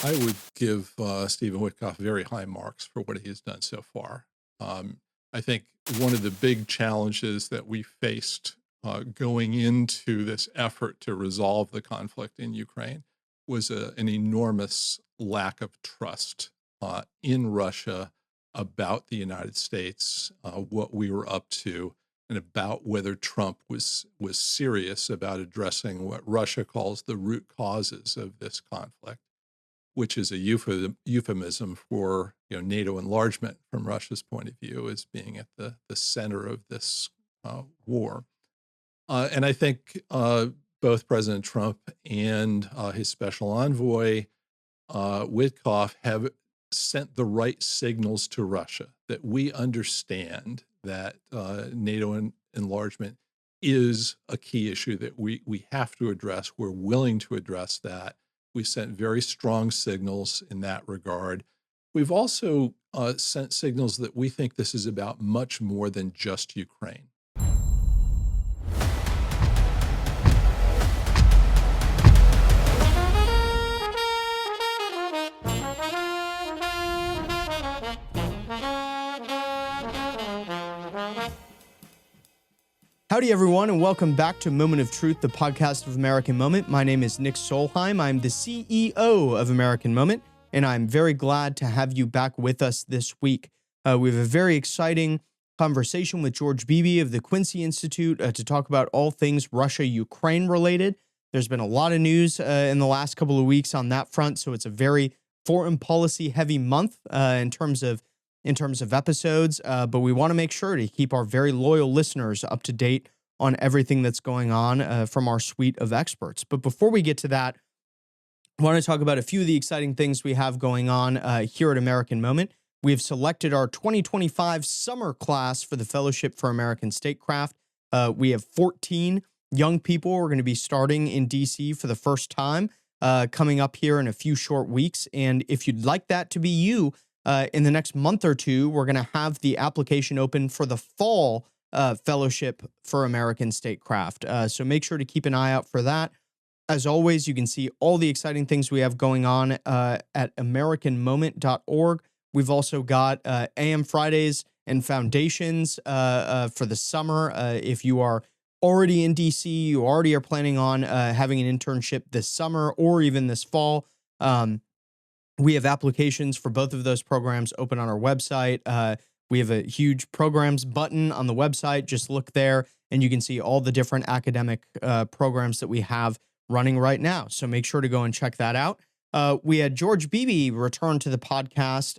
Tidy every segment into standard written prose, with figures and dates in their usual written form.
I would give Stephen Witkoff very high marks for what he has done so far. Um, I think one of the big challenges that we faced going into this effort to resolve the conflict in Ukraine was an enormous lack of trust in Russia about the United States, what we were up to, and about whether Trump was serious about addressing what Russia calls the root causes of this conflict, which is a euphemism for NATO enlargement from Russia's point of view as being at the center of this war. And I think both President Trump and his special envoy, Witkoff, have sent the right signals to Russia that we understand that NATO enlargement is a key issue that we have to address. We're willing to address that. We sent very strong signals in that regard. We've also sent signals that we think this is about much more than just Ukraine. Howdy, everyone, and welcome back to Moment of Truth, the podcast of American Moment. My name is Nick Solheim. I'm the CEO of American Moment, and I'm very glad to have you back with us this week. We have a very exciting conversation with George Beebe of the Quincy Institute to talk about all things Russia-Ukraine related. There's been a lot of news in the last couple of weeks on that front, so it's a very foreign policy heavy month in terms of episodes, but we want to make sure to keep our very loyal listeners up to date on everything that's going on from our suite of experts. But before we get to that, I want to talk about a few of the exciting things we have going on here at American Moment. We have selected our 2025 summer class for the Fellowship for American Statecraft. We have 14 young people who are going to be starting in DC for the first time coming up here in a few short weeks. And if you'd like that to be you, in the next month or two, we're going to have the application open for the fall Fellowship for American Statecraft. So make sure to keep an eye out for that. As always, you can see all the exciting things we have going on at AmericanMoment.org. We've also got AM Fridays and Foundations for the summer. If you are already in DC, you already are planning on having an internship this summer or even this fall, we have applications for both of those programs open on our website. We have a huge programs button on the website. Just look there and you can see all the different academic programs that we have running right now. So make sure to go and check that out. We had George Beebe return to the podcast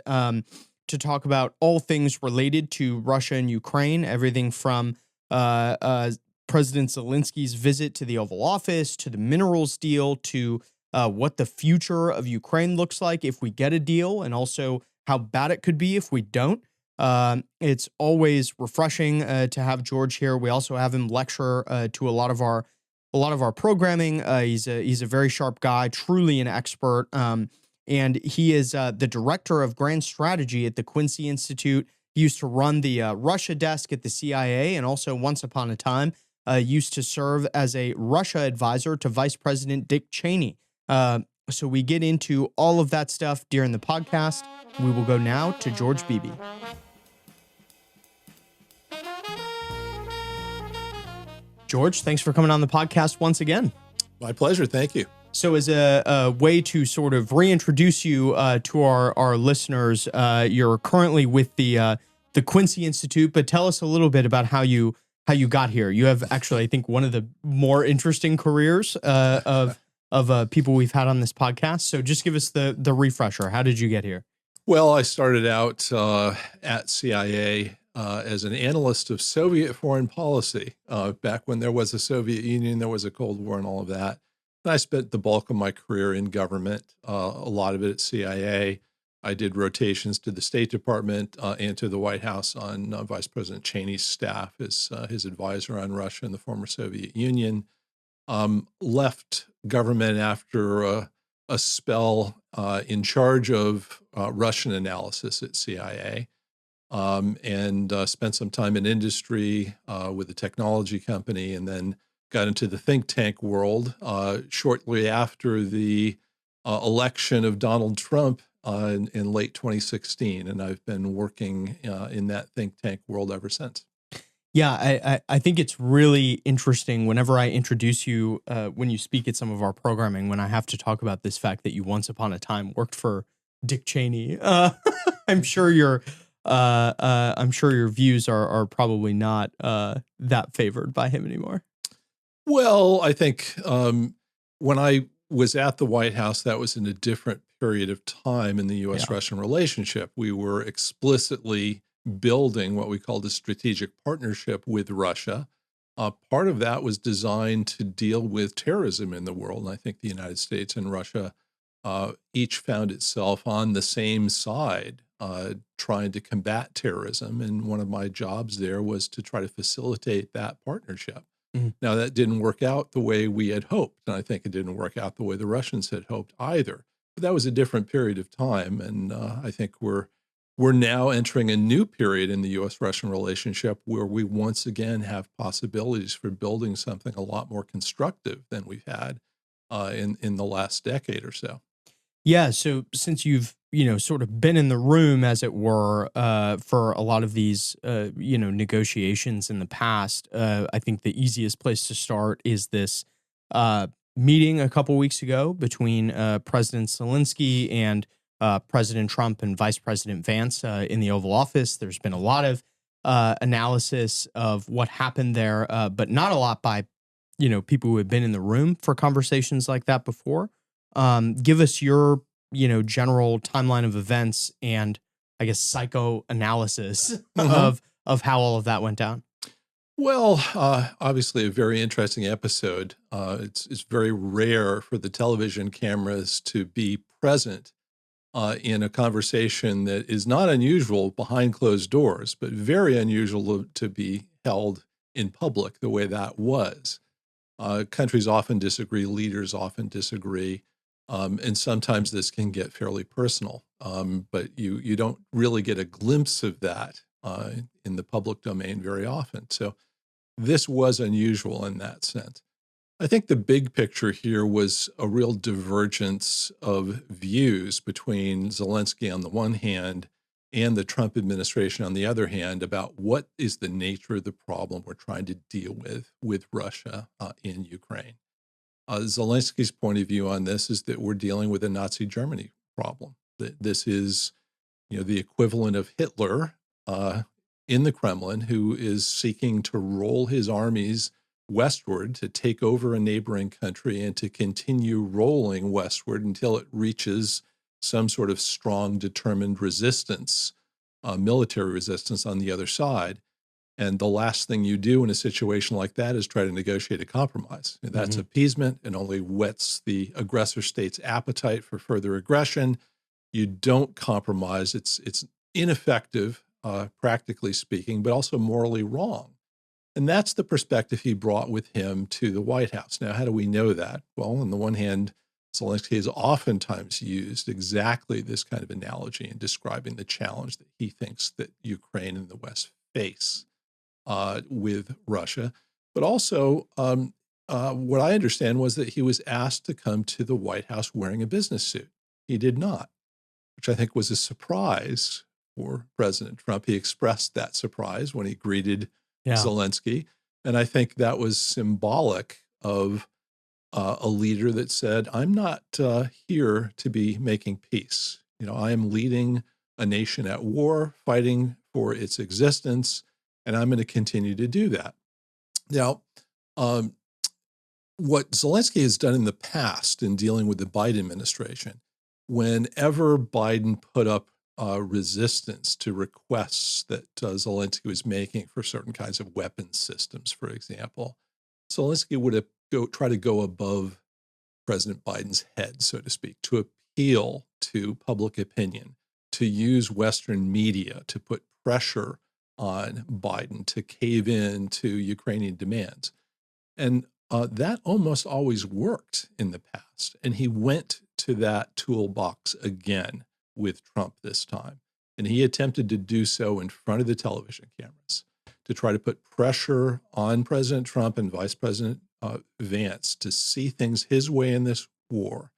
to talk about all things related to Russia and Ukraine, everything from President Zelensky's visit to the Oval Office, to the minerals deal, to what the future of Ukraine looks like if we get a deal, and also how bad it could be if we don't. It's always refreshing to have George here. We also have him lecture to a lot of our programming. He's a very sharp guy, truly an expert, and he is the director of grand strategy at the Quincy Institute. He used to run the Russia desk at the CIA, and also once upon a time used to serve as a Russia advisor to Vice President Dick Cheney. So we get into all of that stuff during the podcast. We will go now to George Beebe. George, thanks for coming on the podcast once again. My pleasure. Thank you. So as a way to sort of reintroduce you to our listeners, you're currently with the Quincy Institute, but tell us a little bit about how you got here. You have actually, I think, one of the more interesting careers of people we've had on this podcast. So just give us the refresher. How did you get here? Well, I started out at CIA as an analyst of Soviet foreign policy back when there was a Soviet Union, there was a Cold War and all of that. And I spent the bulk of my career in government, a lot of it at CIA. I did rotations to the State Department and to the White House on Vice President Cheney's staff as his advisor on Russia and the former Soviet Union. Left government after a spell in charge of Russian analysis at CIA, and spent some time in industry with a technology company, and then got into the think tank world shortly after the election of Donald Trump in late 2016, and I've been working in that think tank world ever since. Yeah, I think it's really interesting whenever I introduce you when you speak at some of our programming, when I have to talk about this fact that you once upon a time worked for Dick Cheney. I'm sure I'm sure your views are probably not that favored by him anymore. Well, I think when I was at the White House, that was in a different period of time in the Yeah. U.S.-Russian relationship. We were explicitly building what we called a strategic partnership with Russia. Part of that was designed to deal with terrorism in the world. And I think the United States and Russia each found itself on the same side trying to combat terrorism. And one of my jobs there was to try to facilitate that partnership. Mhm. Now, that didn't work out the way we had hoped, and I think it didn't work out the way the Russians had hoped either. But that was a different period of time, and I think we're now entering a new period in the U.S.-Russian relationship where we once again have possibilities for building something a lot more constructive than we've had in the last decade or so. Yeah, so since you've, sort of been in the room, as it were, for a lot of these, negotiations in the past, I think the easiest place to start is this meeting a couple weeks ago between President Zelensky and President Trump and Vice President Vance in the Oval Office. There's been a lot of analysis of what happened there, but not a lot by, people who have been in the room for conversations like that before. Give us your, general timeline of events and I guess psychoanalysis Mhm. of how all of that went down. Well, obviously, a very interesting episode. It's very rare for the television cameras to be present in a conversation that is not unusual behind closed doors, but very unusual to be held in public the way that was. Countries often disagree, leaders often disagree, and sometimes this can get fairly personal. But you don't really get a glimpse of that in the public domain very often. So this was unusual in that sense. I think the big picture here was a real divergence of views between Zelensky on the one hand and the Trump administration on the other hand about what is the nature of the problem we're trying to deal with Russia in Ukraine. Zelensky's point of view on this is that we're dealing with a Nazi Germany problem. That this is, the equivalent of Hitler in the Kremlin, who is seeking to roll his armies westward to take over a neighboring country and to continue rolling westward until it reaches some sort of strong, determined resistance, military resistance on the other side. And the last thing you do in a situation like that is try to negotiate a compromise. And that's Mhm. appeasement and only whets the aggressor state's appetite for further aggression. You don't compromise. It's ineffective, practically speaking, but also morally wrong. And that's the perspective he brought with him to the White House. Now, how do we know that? Well, on the one hand, Zelensky has oftentimes used exactly this kind of analogy in describing the challenge that he thinks that Ukraine and the West face with Russia. But also, what I understand was that he was asked to come to the White House wearing a business suit. He did not, which I think was a surprise for President Trump. He expressed that surprise when he greeted Yeah. Zelensky. And I think that was symbolic of a leader that said, I'm not here to be making peace. I am leading a nation at war, fighting for its existence, and I'm going to continue to do that. Now, um, what Zelensky has done in the past in dealing with the Biden administration, whenever Biden put up resistance to requests that Zelensky was making for certain kinds of weapons systems, for example, Zelensky would have try to go above President Biden's head, so to speak, to appeal to public opinion, to use Western media to put pressure on Biden to cave in to Ukrainian demands. And that almost always worked in the past. And he went to that toolbox again with Trump this time. And he attempted to do so in front of the television cameras to try to put pressure on President Trump and Vice President Vance to see things his way in this war.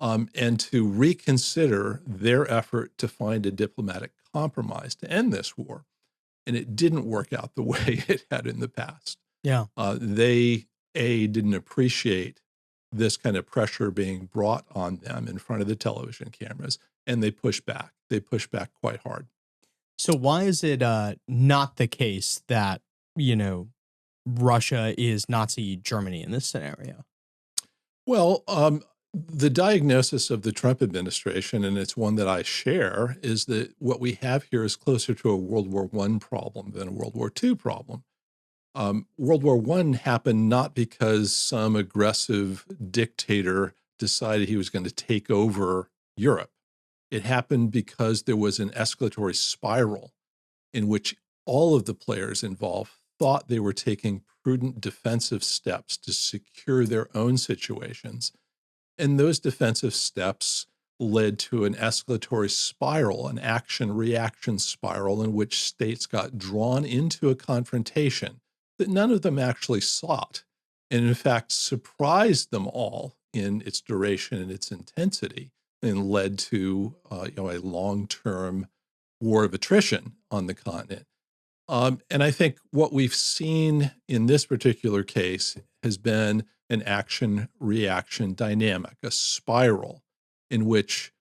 and to reconsider their effort to find a diplomatic compromise to end this war. And it didn't work out the way it had in the past. Yeah. They, didn't appreciate this kind of pressure being brought on them in front of the television cameras, and they pushed back. They pushed back quite hard. So why is it not the case that, Russia is Nazi Germany in this scenario? Well, the diagnosis of the Trump administration, and it's one that I share, is that what we have here is closer to a World War I problem than a World War II problem. World War I happened not because some aggressive dictator decided he was going to take over Europe. It happened because there was an escalatory spiral in which all of the players involved thought they were taking prudent defensive steps to secure their own situations. And those defensive steps led to an escalatory spiral, an action-reaction spiral in which states got drawn into a confrontation that none of them actually sought, and in fact surprised them all in its duration and its intensity, and led to a long-term war of attrition on the continent. And I think what we've seen in this particular case has been an action-reaction dynamic, a spiral in which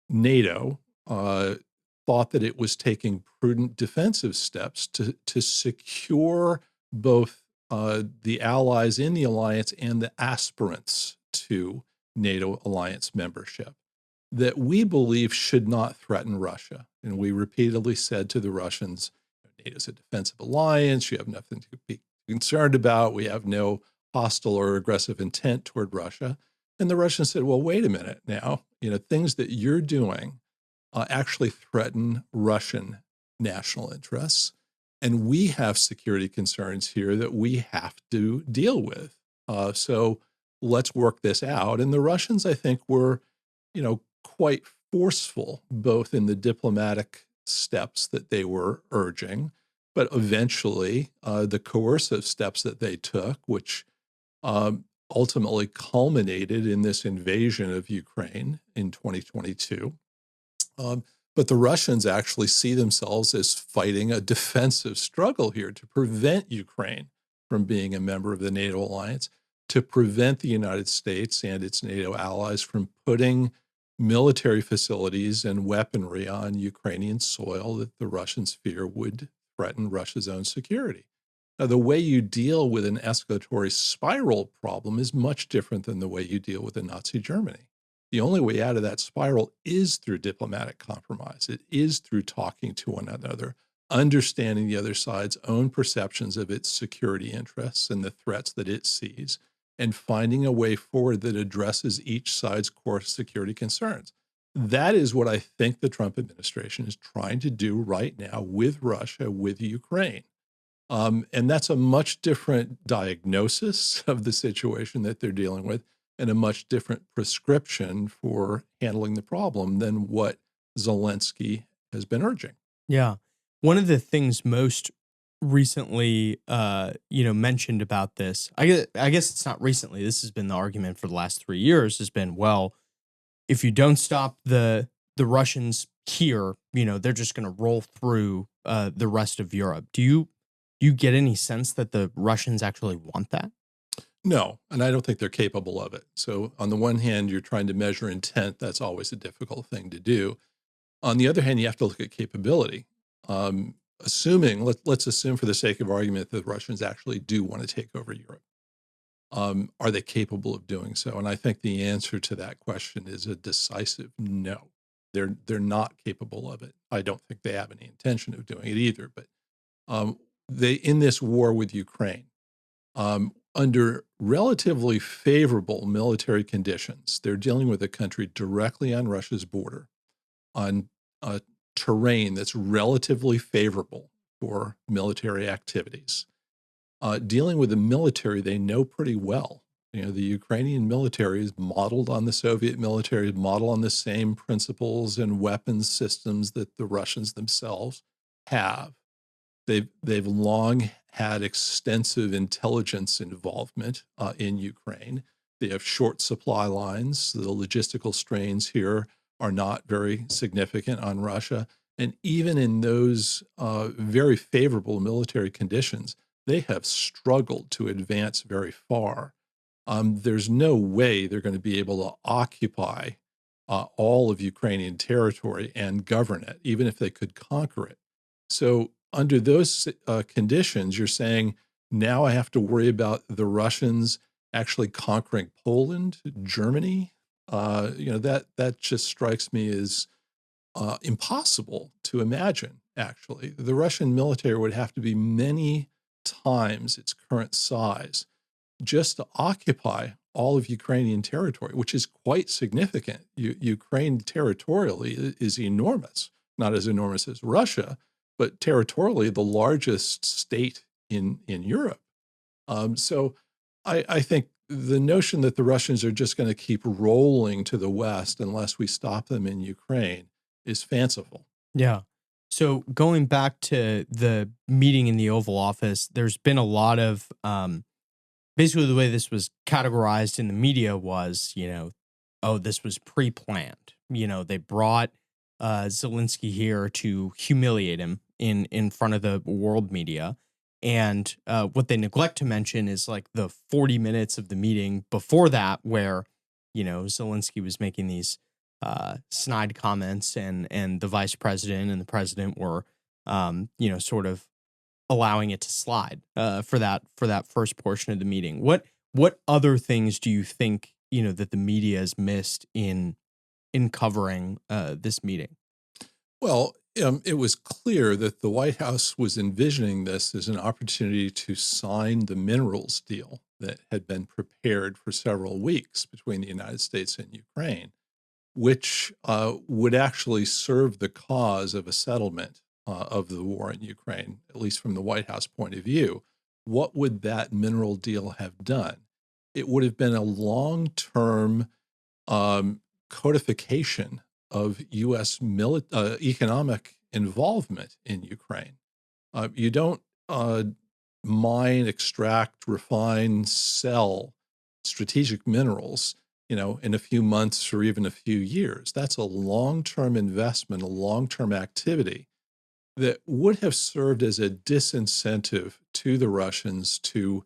NATO thought that it was taking prudent defensive steps to secure both the allies in the alliance and the aspirants to NATO alliance membership that we believe should not threaten Russia. And we repeatedly said to the Russians, NATO is a defensive alliance. You have nothing to be concerned about. We have no hostile or aggressive intent toward Russia. And the Russians said, well, wait a minute now. Things that you're doing actually threaten Russian national interests. And we have security concerns here that we have to deal with. So let's work this out. And the Russians, I think, were, quite forceful, both in the diplomatic steps that they were urging, but eventually the coercive steps that they took, which ultimately culminated in this invasion of Ukraine in 2022. But the Russians actually see themselves as fighting a defensive struggle here to prevent Ukraine from being a member of the NATO alliance, to prevent the United States and its NATO allies from putting military facilities and weaponry on Ukrainian soil that the Russians fear would threaten Russia's own security. Now, the way you deal with an escalatory spiral problem is much different than the way you deal with a Nazi Germany. The only way out of that spiral is through diplomatic compromise. It is through talking to one another, understanding the other side's own perceptions of its security interests and the threats that it sees, and finding a way forward that addresses each side's core security concerns. That is what I think the Trump administration is trying to do right now with Russia, with Ukraine. And that's a much different diagnosis of the situation that they're dealing with, and a much different prescription for handling the problem than what Zelensky has been urging. Yeah. One of the things most recently, mentioned about this, I guess it's not recently, this has been the argument for the last 3 years, has been, well, if you don't stop the Russians here, they're just going to roll through the rest of Europe. Do you get any sense that the Russians actually want that? No, and I don't think they're capable of it. So on the one hand, you're trying to measure intent. That's always a difficult thing to do. On the other hand, you have to look at capability. Let's assume for the sake of argument that the Russians actually do want to take over Europe. Are they capable of doing so? And I think the answer to that question is a decisive no. They're not capable of it. I don't think they have any intention of doing it either. But they, in this war with Ukraine, under relatively favorable military conditions, they're dealing with a country directly on Russia's border, on terrain that's relatively favorable for military activities. Dealing with the military they know pretty well. The Ukrainian military is modeled on the Soviet military, is modeled on the same principles and weapons systems that the Russians themselves have. They've long had extensive intelligence involvement in Ukraine. They have short supply lines. The logistical strains here are not very significant on Russia. And even in those very favorable military conditions, they have struggled to advance very far. There's no way they're going to be able to occupy all of Ukrainian territory and govern it, even if they could conquer it. So, under those conditions, you're saying now I have to worry about the Russians actually conquering Poland, Germany. That just strikes me as impossible to imagine. Actually, the Russian military would have to be many times its current size just to occupy all of Ukrainian territory, which is quite significant. Ukraine territorially is enormous, not as enormous as Russia, but territorially the largest state in Europe. So I think the notion that the Russians are just going to keep rolling to the west unless we stop them in Ukraine is fanciful. Yeah. So going back to the meeting in the Oval Office, there's been a lot of basically the way this was categorized in the media was, oh, this was pre-planned. They brought Zelensky here to humiliate him in front of the world media. And what they neglect to mention is like the 40 minutes of the meeting before that, where, Zelensky was making these snide comments and the vice president and the president were, sort of allowing it to slide for that first portion of the meeting. What other things do you think, that the media has missed in covering this meeting? Well, it was clear that the White House was envisioning this as an opportunity to sign the minerals deal that had been prepared for several weeks between the United States and Ukraine, which would actually serve the cause of a settlement of the war in Ukraine, at least from the White House point of view. What would that mineral deal have done? It would have been a long-term codification of U.S. economic involvement in Ukraine. You don't mine, extract, refine, sell strategic minerals, in a few months or even a few years. That's a long-term investment, a long-term activity that would have served as a disincentive to the Russians to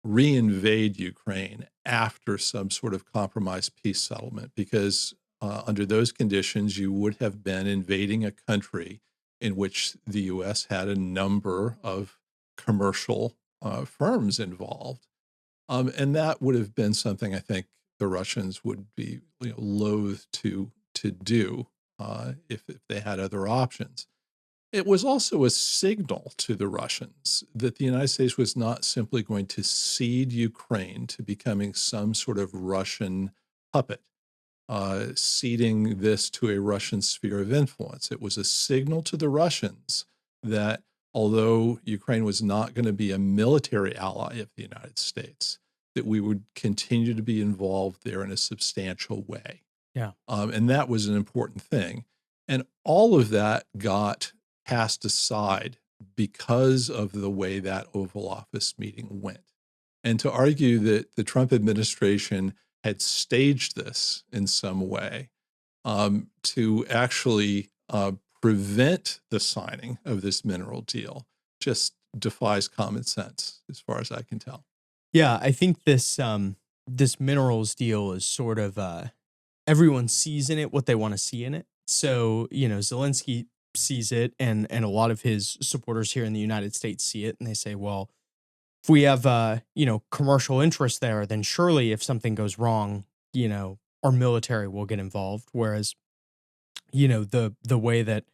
reinvade Ukraine after some sort of compromise peace settlement, because under those conditions, you would have been invading a country in which the U.S. had a number of commercial firms involved. And that would have been something I think the Russians would be loath to do if they had other options. It was also a signal to the Russians that the United States was not simply going to cede Ukraine to becoming some sort of Russian puppet, ceding this to a Russian sphere of influence. It was a signal to the Russians that although Ukraine was not going to be a military ally of the United States, that we would continue to be involved there in a substantial way. Yeah. And that was an important thing. And all of that got cast aside because of the way that Oval Office meeting went. And to argue that the Trump administration had staged this in some way to actually prevent the signing of this mineral deal just defies common sense, as far as I can tell. Yeah, I think this minerals deal is sort of everyone sees in it what they want to see in it. So, Zelensky sees it and a lot of his supporters here in the United States see it and they say, well, if we have commercial interest there, then surely if something goes wrong, our military will get involved. Whereas, the way that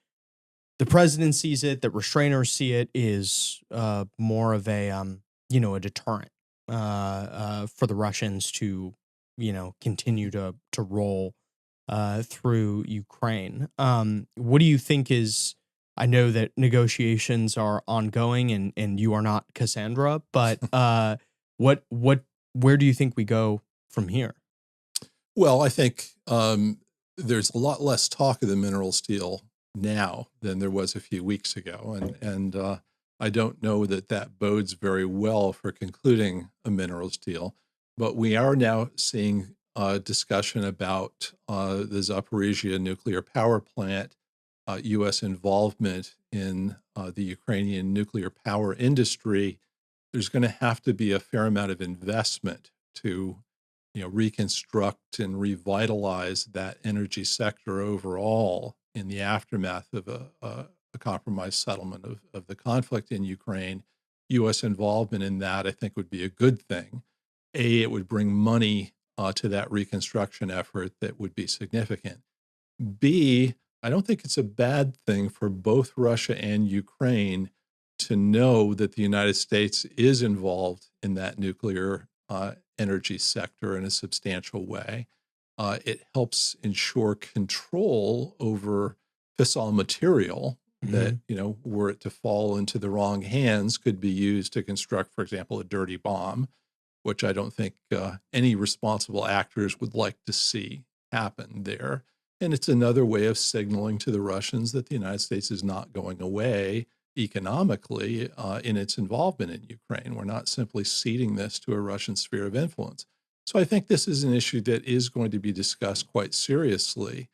the president sees it, that restrainers see it, is more of a a deterrent for the Russians to continue to roll through Ukraine. What do you think is? I know that negotiations are ongoing, and you are not Cassandra, but where do you think we go from here? Well, I think there's a lot less talk of the minerals deal now than there was a few weeks ago, and I don't know that bodes very well for concluding a minerals deal. But we are now seeing discussion about the Zaporizhia nuclear power plant, U.S. involvement in the Ukrainian nuclear power industry. There's going to have to be a fair amount of investment to, reconstruct and revitalize that energy sector overall in the aftermath of a compromise settlement of the conflict in Ukraine. U.S. involvement in that, I think, would be a good thing. It would bring money to that reconstruction effort that would be significant. B, I don't think it's a bad thing for both Russia and Ukraine to know that the United States is involved in that nuclear energy sector in a substantial way. It helps ensure control over fissile material that, were it to fall into the wrong hands, could be used to construct, for example, a dirty bomb, which I don't think any responsible actors would like to see happen there. And it's another way of signaling to the Russians that the United States is not going away economically in its involvement in Ukraine. We're not simply ceding this to a Russian sphere of influence. So I think this is an issue that is going to be discussed quite seriously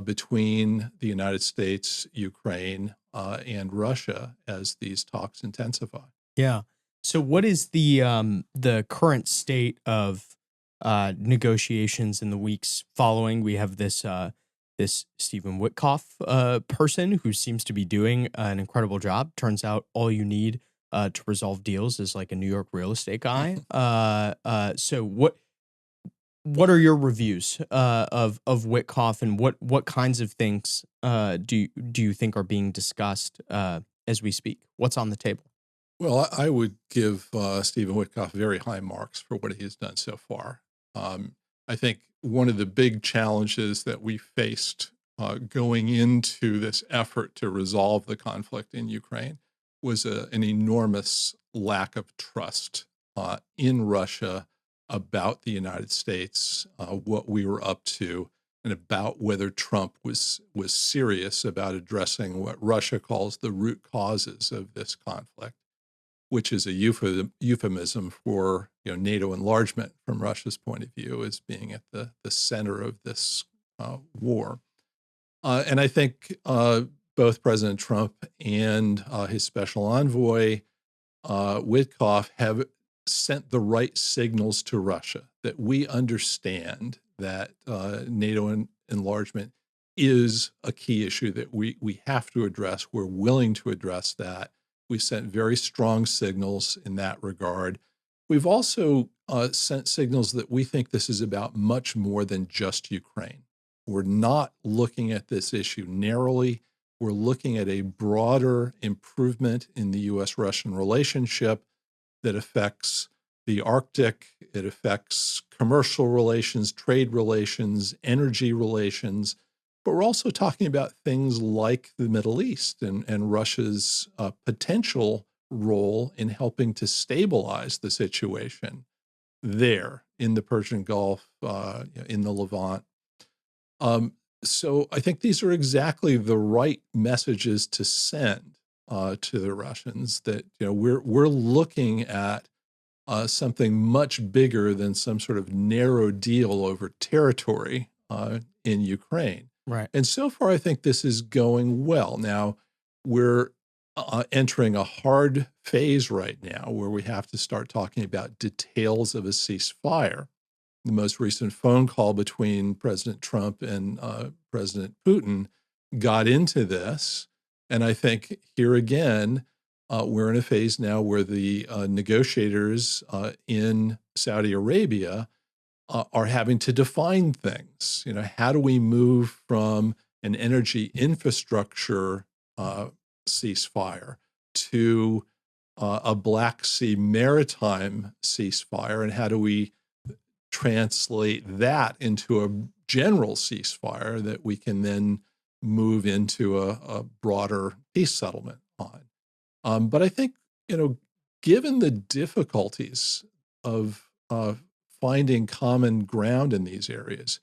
between the United States, Ukraine, and Russia as these talks intensify. Yeah. So what is the current state of negotiations in the weeks following? We have this Stephen Witkoff person who seems to be doing an incredible job. Turns out all you need to resolve deals is like a New York real estate guy. So what are your reviews of Witkoff, and what kinds of things do you think are being discussed as we speak? What's on the table? Well, I would give Stephen Witkoff very high marks for what he has done so far. I think one of the big challenges that we faced going into this effort to resolve the conflict in Ukraine was an enormous lack of trust in Russia about the United States, what we were up to, and about whether Trump was serious about addressing what Russia calls the root causes of this conflict, which is a euphemism for NATO enlargement from Russia's point of view as being at the center of this war. And I think both President Trump and his special envoy, Witkoff, have sent the right signals to Russia that we understand that NATO enlargement is a key issue that we have to address. We're willing to address that. We sent very strong signals in that regard. We've also sent signals that we think this is about much more than just Ukraine. We're not looking at this issue narrowly. We're looking at a broader improvement in the U.S.-Russian relationship that affects the Arctic. It affects commercial relations, trade relations, energy relations. But we're also talking about things like the Middle East and Russia's potential role in helping to stabilize the situation there in the Persian Gulf, in the Levant. So I think these are exactly the right messages to send to the Russians, that we're looking at something much bigger than some sort of narrow deal over territory in Ukraine. Right. And so far, I think this is going well. Now, we're entering a hard phase right now where we have to start talking about details of a ceasefire. The most recent phone call between President Trump and President Putin got into this. And I think here again, we're in a phase now where the negotiators in Saudi Arabia are having to define things. How do we move from an energy infrastructure ceasefire to a Black Sea maritime ceasefire, and how do we translate that into a general ceasefire that we can then move into a broader peace settlement on? But I think, given the difficulties of finding common ground in these areas,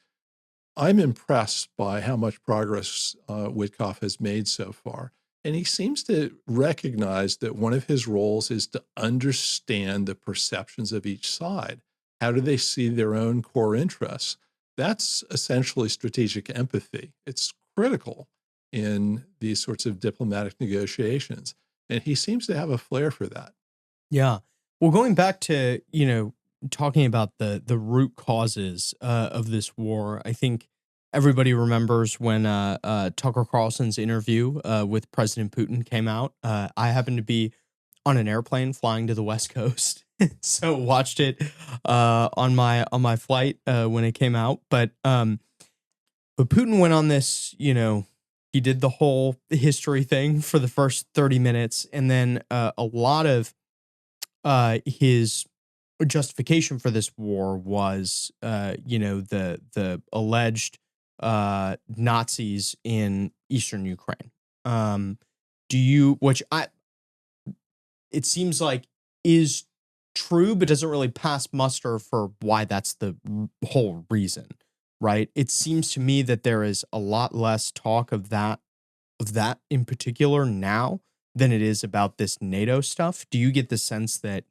I'm impressed by how much progress Witkoff has made so far. And he seems to recognize that one of his roles is to understand the perceptions of each side. How do they see their own core interests? That's essentially strategic empathy. It's critical in these sorts of diplomatic negotiations. And he seems to have a flair for that. Yeah. Well, going back to, talking about the root causes of this war, I think everybody remembers when Tucker Carlson's interview with President Putin came out. I happened to be on an airplane flying to the West Coast, so watched it on my flight when it came out. But Putin went on this, he did the whole history thing for the first 30 minutes, and then a lot of his justification for this war was, the alleged Nazis in Eastern Ukraine. It seems like is true, but doesn't really pass muster for why that's the whole reason, right? It seems to me that there is a lot less talk of that in particular now than it is about this NATO stuff. Do you get the sense that,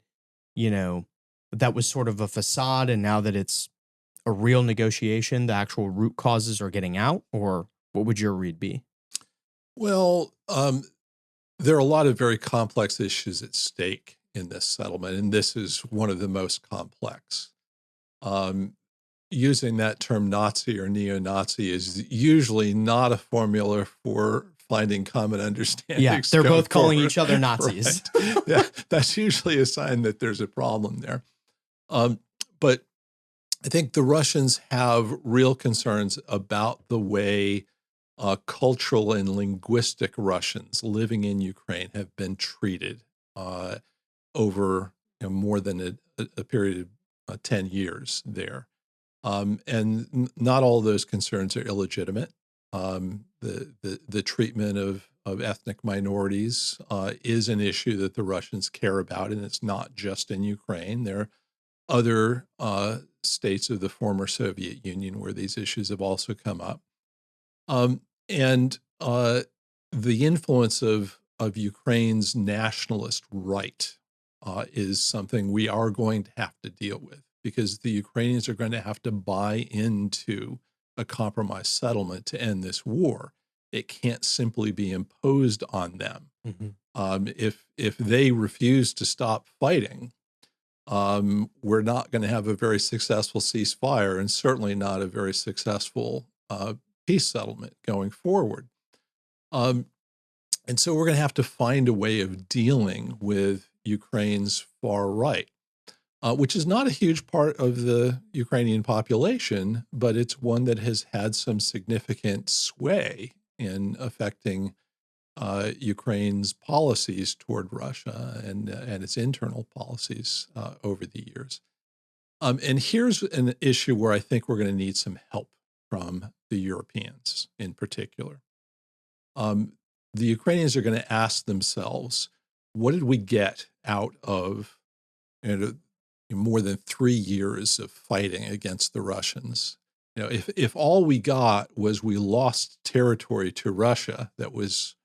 that was sort of a facade, and now that it's a real negotiation, the actual root causes are getting out? Or what would your read be? Well, there are a lot of very complex issues at stake in this settlement, and this is one of the most complex. Using that term Nazi or neo-Nazi is usually not a formula for finding common understanding. Yeah, they're both calling each other Nazis. Right? That's usually a sign that there's a problem there. But I think the Russians have real concerns about the way cultural and linguistic Russians living in Ukraine have been treated over more than a period of 10 years there. And not all of those concerns are illegitimate. The treatment of ethnic minorities is an issue that the Russians care about, and it's not just in Ukraine. There are other states of the former Soviet Union where these issues have also come up. And the influence of Ukraine's nationalist right is something we are going to have to deal with, because the Ukrainians are going to have to buy into a compromise settlement to end this war. It can't simply be imposed on them. Mm-hmm. If they refuse to stop fighting, we're not going to have a very successful ceasefire, and certainly not a very successful peace settlement going forward. And so we're going to have to find a way of dealing with Ukraine's far right, which is not a huge part of the Ukrainian population, but it's one that has had some significant sway in affecting Ukraine's policies toward Russia and its internal policies over the years. And here's an issue where I think we're going to need some help from the Europeans in particular. The Ukrainians are going to ask themselves, what did we get out of more than 3 years of fighting against the Russians? If all we got was we lost territory to Russia that was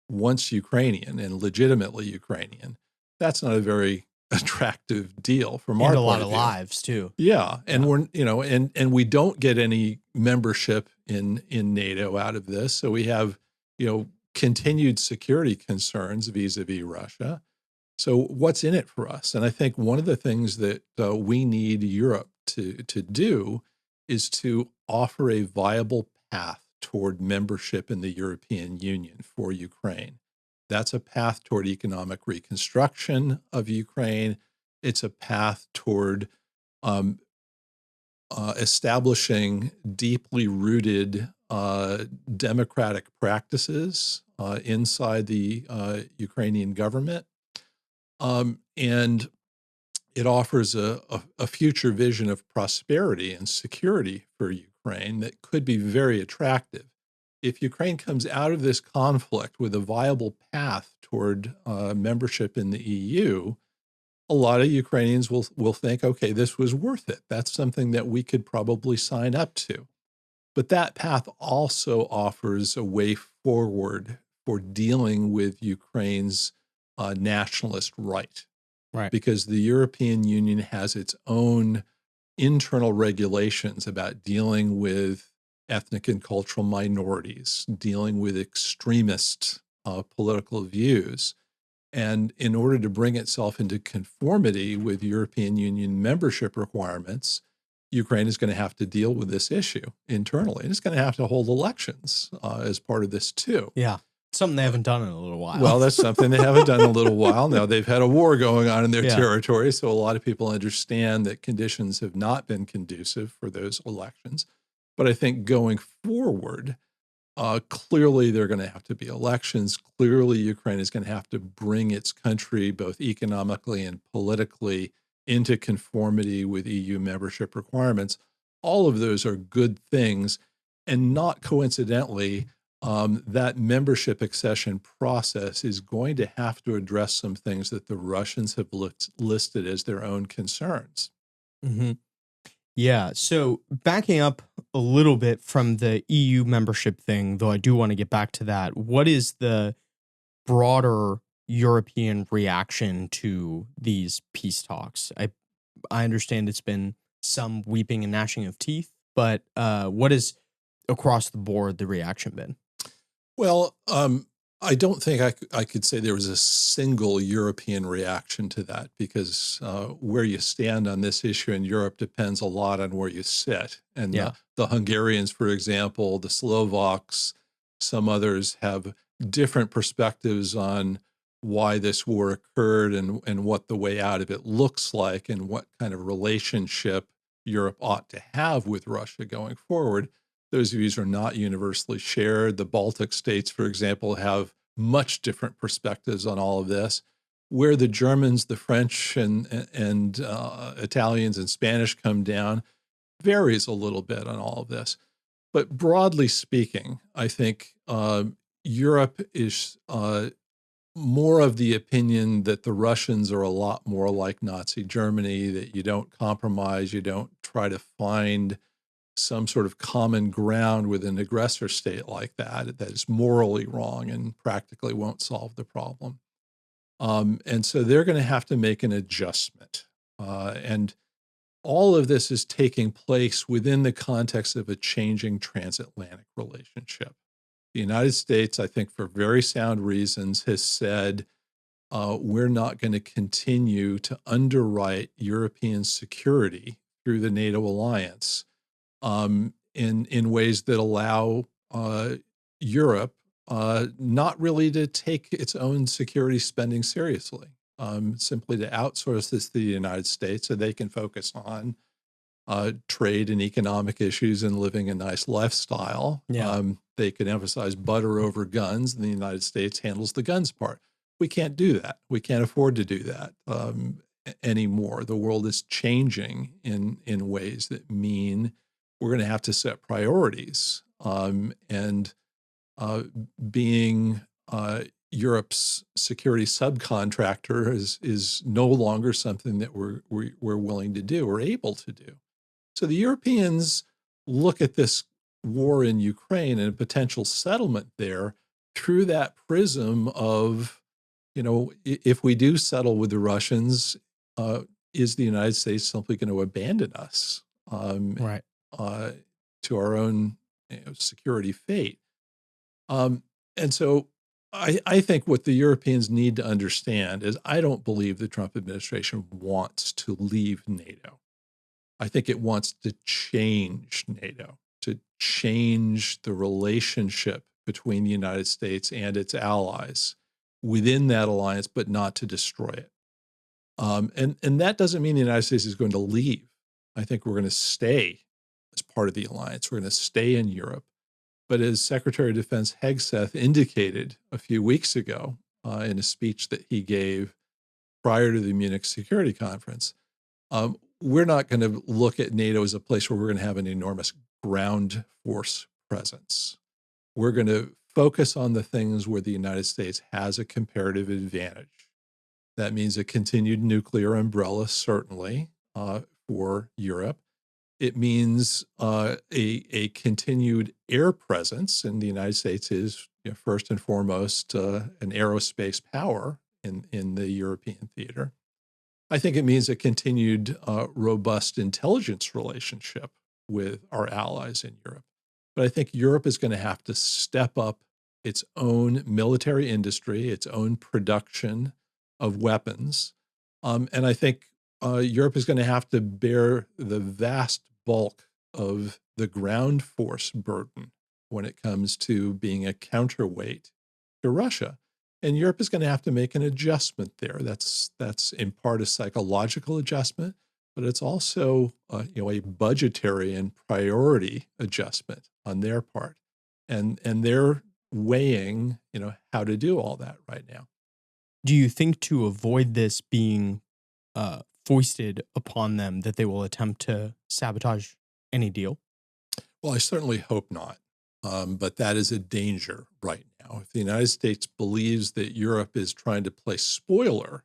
once Ukrainian and legitimately Ukrainian, that's not a very attractive deal from our point of view. And a lot of lives too. Yeah, and we're and we don't get any membership in NATO out of this, so we have continued security concerns vis-a-vis Russia. So what's in it for us? And I think one of the things that we need Europe to do is to offer a viable path toward membership in the European Union for Ukraine. That's a path toward economic reconstruction of Ukraine. It's a path toward establishing deeply rooted democratic practices inside the Ukrainian government. And it offers a future vision of prosperity and security for Ukraine that could be very attractive. If Ukraine comes out of this conflict with a viable path toward membership in the EU, a lot of Ukrainians will think, okay, this was worth it. That's something that we could probably sign up to. But that path also offers a way forward for dealing with Ukraine's nationalist right. Right. Because the European Union has its own internal regulations about dealing with ethnic and cultural minorities, dealing with extremist political views. And in order to bring itself into conformity with European Union membership requirements, Ukraine is going to have to deal with this issue internally. And it's going to have to hold elections as part of this too. Yeah. Something they haven't done in a little while. Well, that's something they haven't done in a little while. Now, they've had a war going on in their Yeah. territory, so a lot of people understand that conditions have not been conducive for those elections. But I think going forward, clearly there are going to have to be elections. Clearly, Ukraine is going to have to bring its country, both economically and politically, into conformity with EU membership requirements. All of those are good things. And not coincidentally, that membership accession process is going to have to address some things that the Russians have listed as their own concerns. Mm-hmm. Yeah. So backing up a little bit from the EU membership thing, though I do want to get back to that, what is the broader European reaction to these peace talks? I understand it's been some weeping and gnashing of teeth, but what is across the board the reaction been? Well, I don't think I could say there was a single European reaction to that, because where you stand on this issue in Europe depends a lot on where you sit. And the Hungarians, for example, the Slovaks, some others have different perspectives on why this war occurred and what the way out of it looks like and what kind of relationship Europe ought to have with Russia going forward. Those views are not universally shared. The Baltic states, for example, have much different perspectives on all of this. Where the Germans, the French, and Italians and Spanish come down varies a little bit on all of this. But broadly speaking, I think Europe is more of the opinion that the Russians are a lot more like Nazi Germany, that you don't compromise, you don't try to find some sort of common ground with an aggressor state like that is morally wrong and practically won't solve the problem. And so they're going to have to make an adjustment. And all of this is taking place within the context of a changing transatlantic relationship. The United States, I think for very sound reasons, has said, we're not going to continue to underwrite European security through the NATO alliance in ways that allow Europe not really to take its own security spending seriously, simply to outsource this to the United States so they can focus on trade and economic issues and living a nice lifestyle. They can emphasize butter over guns, and the United States handles the guns part. We can't do that. We can't afford to do that anymore. The world is changing in ways that mean we're going to have to set priorities. And being Europe's security subcontractor is no longer something that we're willing to do or able to do. So the Europeans look at this war in Ukraine and a potential settlement there through that prism of, if we do settle with the Russians, is the United States simply going to abandon us to our own security fate? And so I think what the Europeans need to understand is I don't believe the Trump administration wants to leave NATO. I think it wants to change NATO, to change the relationship between the United States and its allies within that alliance, but not to destroy it. And that doesn't mean the United States is going to leave. I think we're going to stay as part of the alliance. We're going to stay in Europe. But as Secretary of Defense Hegseth indicated a few weeks ago in a speech that he gave prior to the Munich Security Conference, we're not going to look at NATO as a place where we're going to have an enormous ground force presence. We're going to focus on the things where the United States has a comparative advantage. That means a continued nuclear umbrella, certainly, for Europe. It means a continued air presence, and the United States is first and foremost an aerospace power in the European theater. I think it means a continued robust intelligence relationship with our allies in Europe. But I think Europe is going to have to step up its own military industry, its own production of weapons. And I think Europe is going to have to bear the vast bulk of the ground force burden when it comes to being a counterweight to Russia. And Europe is going to have to make an adjustment there. That's in part a psychological adjustment, but it's also a budgetary and priority adjustment on their part. And they're weighing how to do all that right now. Do you think to avoid this being foisted upon them that they will attempt to sabotage any deal? Well, I certainly hope not. But that is a danger right now. If the United States believes that Europe is trying to play spoiler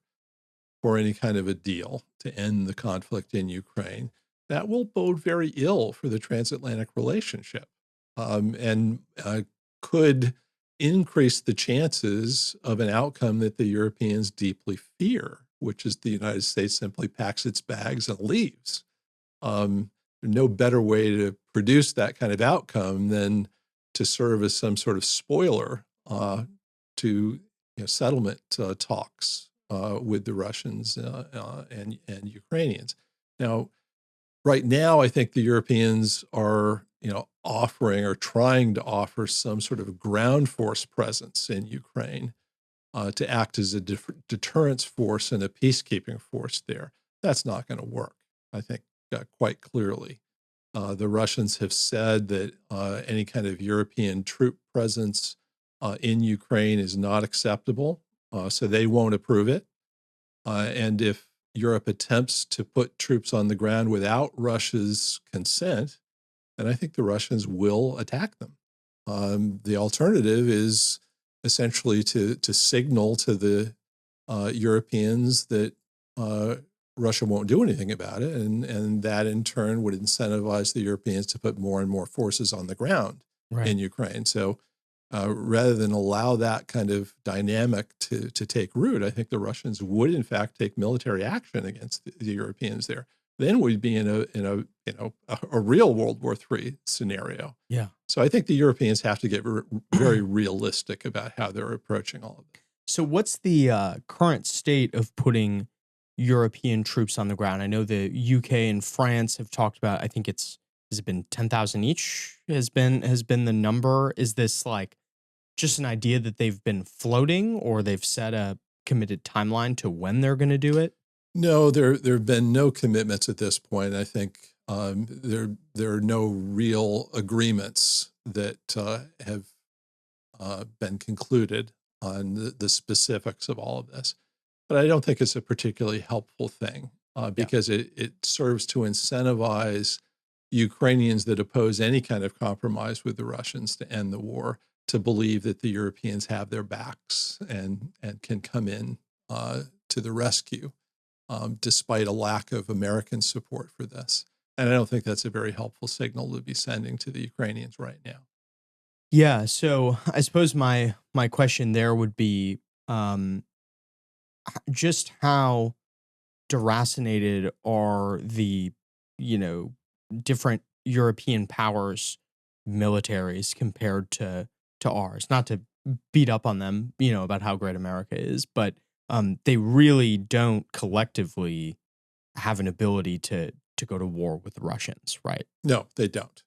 for any kind of a deal to end the conflict in Ukraine, that will bode very ill for the transatlantic relationship, and could increase the chances of an outcome that the Europeans deeply fear, which is the United States simply packs its bags and leaves. No better way to produce that kind of outcome than to serve as some sort of spoiler to settlement talks with the Russians and Ukrainians. Now, right now, I think the Europeans are offering or trying to offer some sort of ground force presence in Ukraine to act as a deterrence force and a peacekeeping force there. That's not going to work, I think, quite clearly. The Russians have said that any kind of European troop presence in Ukraine is not acceptable, so they won't approve it. And if Europe attempts to put troops on the ground without Russia's consent, then I think the Russians will attack them. The alternative is essentially to signal to the Europeans that Russia won't do anything about it, and that in turn would incentivize the Europeans to put more and more forces on the ground in Ukraine. So rather than allow that kind of dynamic to take root, I think the Russians would in fact take military action against the Europeans there. Then we'd be in a real World War III scenario. Yeah. So I think the Europeans have to get very realistic about how they're approaching all of this. So what's the current state of putting European troops on the ground? I know the UK and France have talked about, I think has it been 10,000 each has been the number. Is this like just an idea that they've been floating, or they've set a committed timeline to when they're going to do it? No, there have been no commitments at this point. I think there are no real agreements that have been concluded on the specifics of all of this. But I don't think it's a particularly helpful thing because it serves to incentivize Ukrainians that oppose any kind of compromise with the Russians to end the war to believe that the Europeans have their backs and can come in to the rescue despite a lack of American support for this. And I don't think that's a very helpful signal to be sending to the Ukrainians right now. Yeah. So I suppose my question there would be just how deracinated are the, different European powers militaries compared to ours? Not to beat up on them, about how great America is, but they really don't collectively have an ability to go to war with the Russians, right? No, they don't.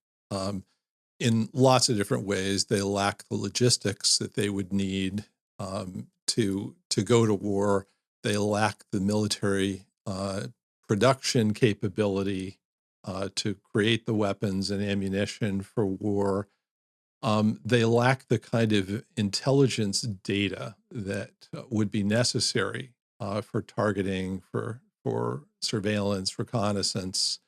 In lots of different ways, they lack the logistics that they would need to go to war. They lack the military production capability to create the weapons and ammunition for war. They lack the kind of intelligence data that would be necessary for targeting, for surveillance, reconnaissance.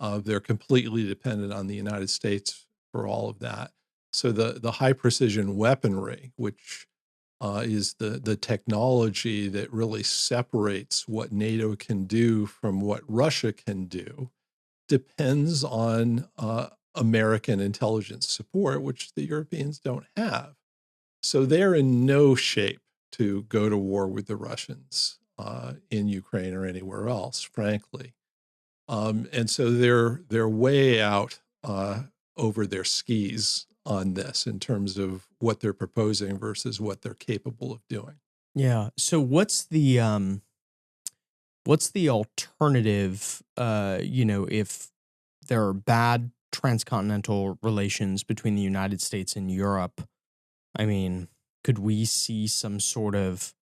They're completely dependent on the United States for all of that. So the high precision weaponry, which is the technology that really separates what NATO can do from what Russia can do, depends on American intelligence support, which the Europeans don't have. So they're in no shape to go to war with the Russians. in Ukraine or anywhere else, frankly. And so they're way out over their skis on this in terms of what they're proposing versus what they're capable of doing. Yeah. So what's the alternative, if there are bad transcontinental relations between the United States and Europe? I mean, could we see some sort of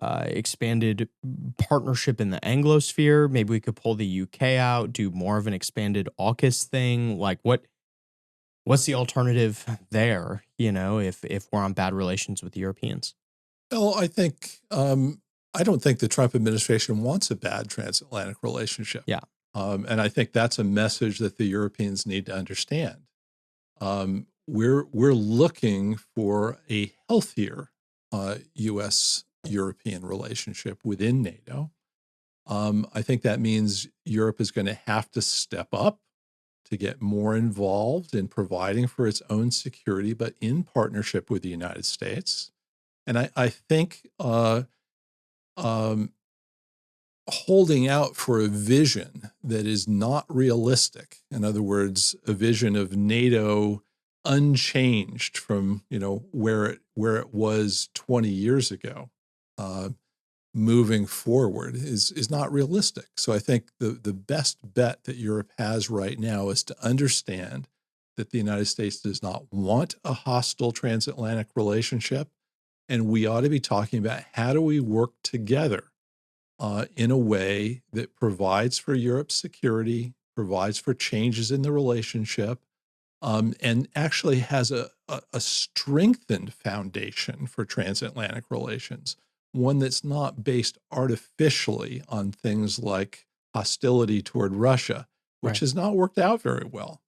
expanded partnership in the Anglosphere? Maybe we could pull the UK out, do more of an expanded AUKUS thing. Like, what's the alternative there? If we're on bad relations with the Europeans. Well, I don't think the Trump administration wants a bad transatlantic relationship. Yeah. And I think that's a message that the Europeans need to understand. We're looking for a healthier U.S. European relationship within NATO. I think that means Europe is going to have to step up to get more involved in providing for its own security, but in partnership with the United States. And I think holding out for a vision that is not realistic, in other words, a vision of NATO unchanged from where it was 20 years ago, moving forward is not realistic. So I think the best bet that Europe has right now is to understand that the United States does not want a hostile transatlantic relationship, and we ought to be talking about how do we work together in a way that provides for Europe's security, provides for changes in the relationship, and actually has a strengthened foundation for transatlantic relations, one that's not based artificially on things like hostility toward Russia, which Right. has not worked out very well.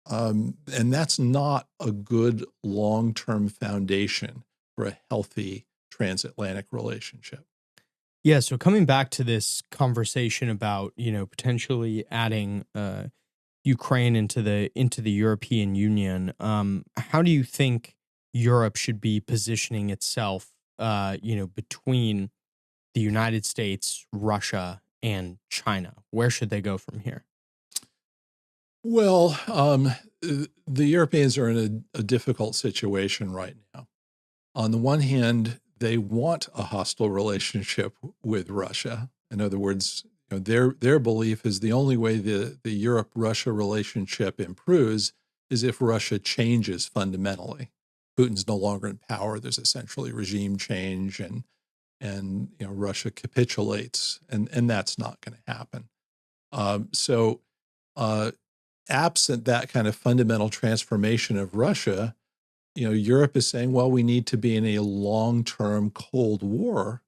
And that's not a good long-term foundation for a healthy transatlantic relationship. Yeah, so coming back to this conversation about, potentially adding Ukraine into the European Union, how do you think Europe should be positioning itself, between the United States, Russia, and China? Where should they go from here? Well, the Europeans are in a difficult situation right now. On the one hand, they want a hostile relationship with Russia. In other words, their belief is the only way the Europe-Russia relationship improves is if Russia changes fundamentally. Putin's no longer in power. There's essentially regime change, and Russia capitulates, and that's not going to happen. So, absent that kind of fundamental transformation of Russia, Europe is saying, well, we need to be in a long-term Cold War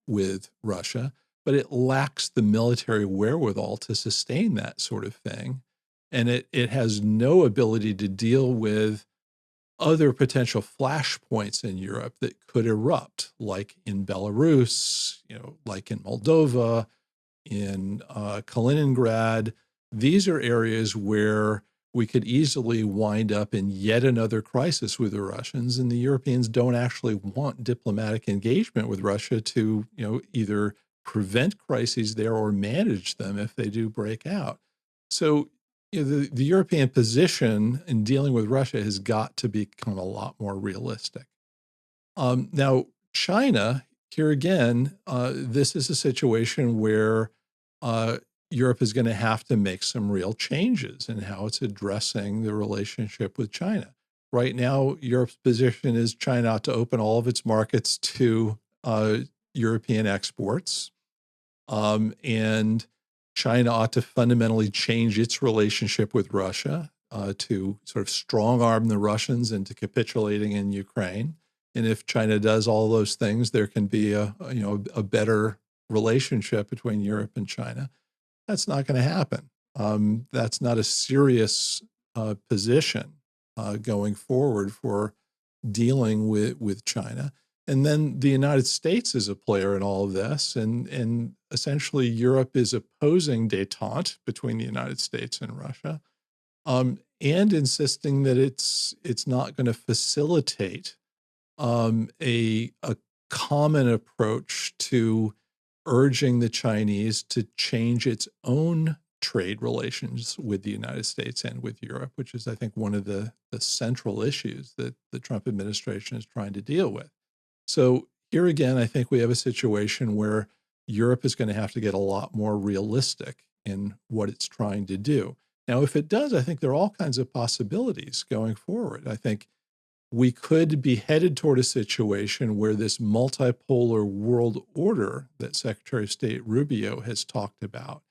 with Russia, but it lacks the military wherewithal to sustain that sort of thing. And it has no ability to deal with other potential flashpoints in Europe that could erupt, like in Belarus, like in Moldova, in Kaliningrad. These are areas where we could easily wind up in yet another crisis with the Russians, and the Europeans don't actually want diplomatic engagement with Russia to, either prevent crises there or manage them if they do break out. So, the European position in dealing with Russia has got to become a lot more realistic. Now, China, here again, this is a situation where Europe is going to have to make some real changes in how it's addressing the relationship with China. Right now, Europe's position is China ought to open all of its markets to European exports, and China ought to fundamentally change its relationship with Russia to sort of strong arm the Russians into capitulating in Ukraine. And if China does all those things, there can be a better relationship between Europe and China. That's not going to happen. That's not a serious position going forward for dealing with China. And then the United States is a player in all of this, and essentially Europe is opposing détente between the United States and Russia, and insisting that it's not going to facilitate a common approach to urging the Chinese to change its own trade relations with the United States and with Europe, which is, I think, one of the central issues that the Trump administration is trying to deal with. So here again, I think we have a situation where Europe is going to have to get a lot more realistic in what it's trying to do. Now, if it does, I think there are all kinds of possibilities going forward. I think we could be headed toward a situation where this multipolar world order that Secretary of State Rubio has talked about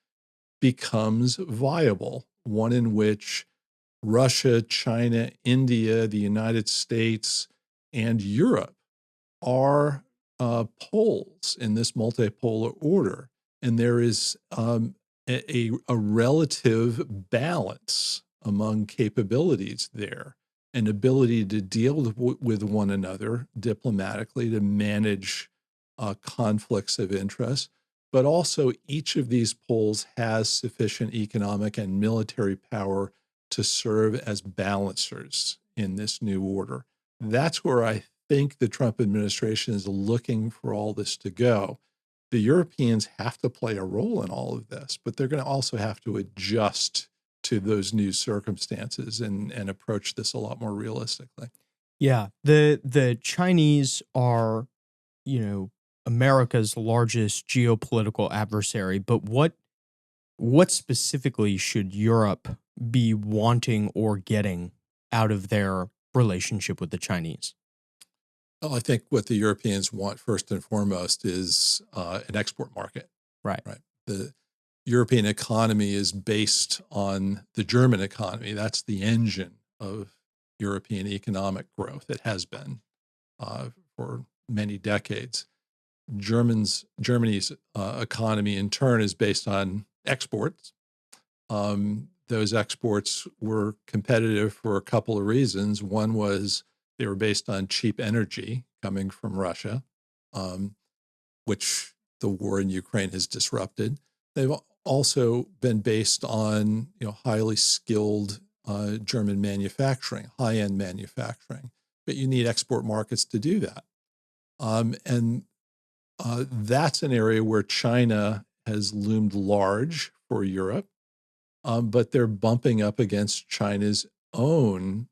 becomes viable, one in which Russia, China, India, the United States, and Europe are poles in this multipolar order. And there is a relative balance among capabilities there, an ability to deal with one another diplomatically, to manage conflicts of interest. But also, each of these poles has sufficient economic and military power to serve as balancers in this new order. That's where I think the Trump administration is looking for all this to go. The Europeans have to play a role in all of this, but they're going to also have to adjust to those new circumstances and approach this a lot more realistically. Yeah, the Chinese are, America's largest geopolitical adversary, but what specifically should Europe be wanting or getting out of their relationship with the Chinese? Well, I think what the Europeans want first and foremost is an export market. Right. The European economy is based on the German economy. That's the engine of European economic growth. It has been for many decades. Germany's economy, in turn, is based on exports. Those exports were competitive for a couple of reasons. One was they were based on cheap energy coming from Russia, which the war in Ukraine has disrupted. They've also been based on highly skilled German manufacturing, high-end manufacturing. But you need export markets to do that. And that's an area where China has loomed large for Europe, but they're bumping up against China's own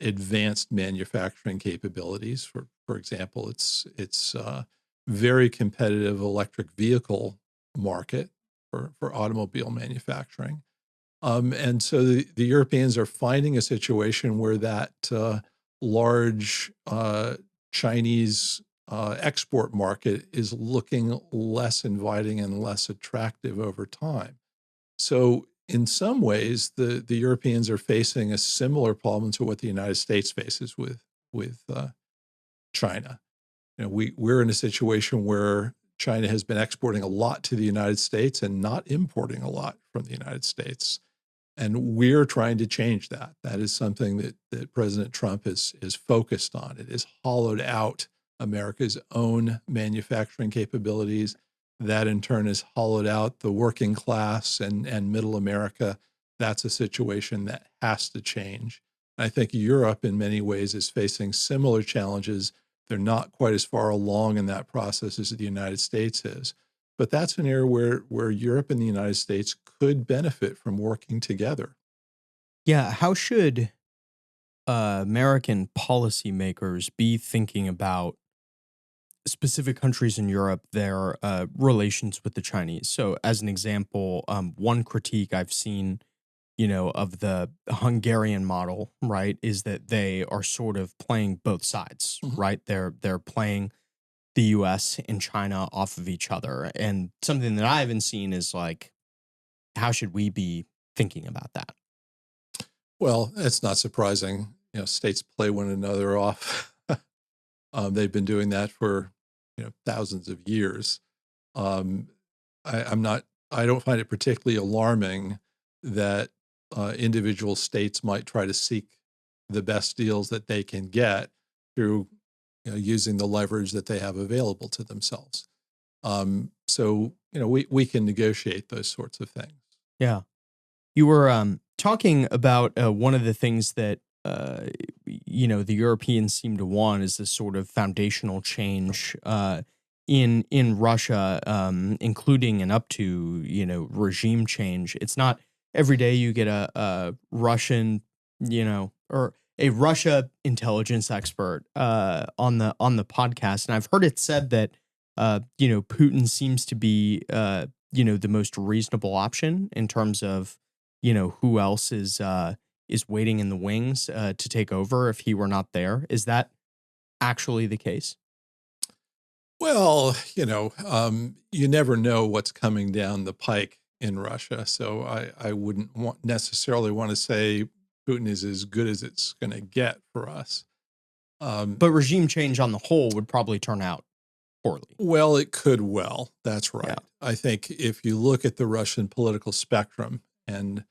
advanced manufacturing capabilities. For example, it's very competitive electric vehicle market for automobile manufacturing. And so the Europeans are finding a situation where that large Chinese export market is looking less inviting and less attractive over time. So in some ways, the Europeans are facing a similar problem to what the United States faces with China. We're in a situation where China has been exporting a lot to the United States and not importing a lot from the United States. And we're trying to change that. That is something that President Trump is focused on. It has hollowed out America's own manufacturing capabilities. That in turn has hollowed out the working class and middle America. That's a situation that has to change. I think Europe in many ways is facing similar challenges. They're not quite as far along in that process as the United States is. But that's an area where Europe and the United States could benefit from working together. Yeah, how should American policymakers be thinking about specific countries in Europe, their relations with the Chinese? So, as an example, one critique I've seen, of the Hungarian model, right, is that they are sort of playing both sides, right? They're playing the U.S. and China off of each other, and something that I haven't seen is like, how should we be thinking about that? Well, it's not surprising. States play one another off. They've been doing that for thousands of years. I don't find it particularly alarming that individual states might try to seek the best deals that they can get through using the leverage that they have available to themselves. So we can negotiate those sorts of things. Yeah. You were talking about one of the things that the Europeans seem to want is this sort of foundational change in Russia, including and up to regime change. It's not every day you get a Russian, or a Russia intelligence expert on the podcast, and I've heard it said that Putin seems to be the most reasonable option in terms of who else is waiting in the wings to take over if he were not there. Is that actually the case? Well, you never know what's coming down the pike in Russia. So I wouldn't necessarily want to say Putin is as good as it's going to get for us. But regime change on the whole would probably turn out poorly. Well, it could well. That's right. Yeah. I think if you look at the Russian political spectrum and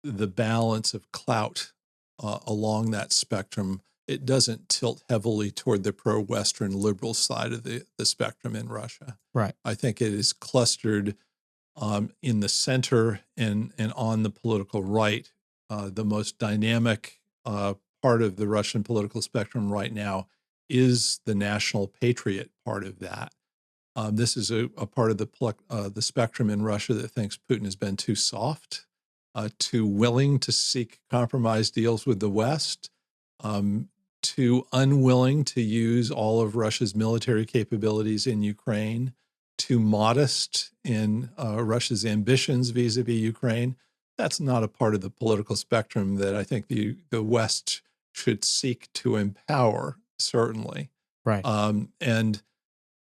the balance of clout along that spectrum, it doesn't tilt heavily toward the pro-Western liberal side of the spectrum in Russia. Right. I think it is clustered in the center and on the political right. The most dynamic part of the Russian political spectrum right now is the national patriot part of that. This is a part of the spectrum in Russia that thinks Putin has been too soft, too willing to seek compromise deals with the West, too unwilling to use all of Russia's military capabilities in Ukraine, too modest in Russia's ambitions vis-a-vis Ukraine. That's not a part of the political spectrum that I think the West should seek to empower, certainly. Right. And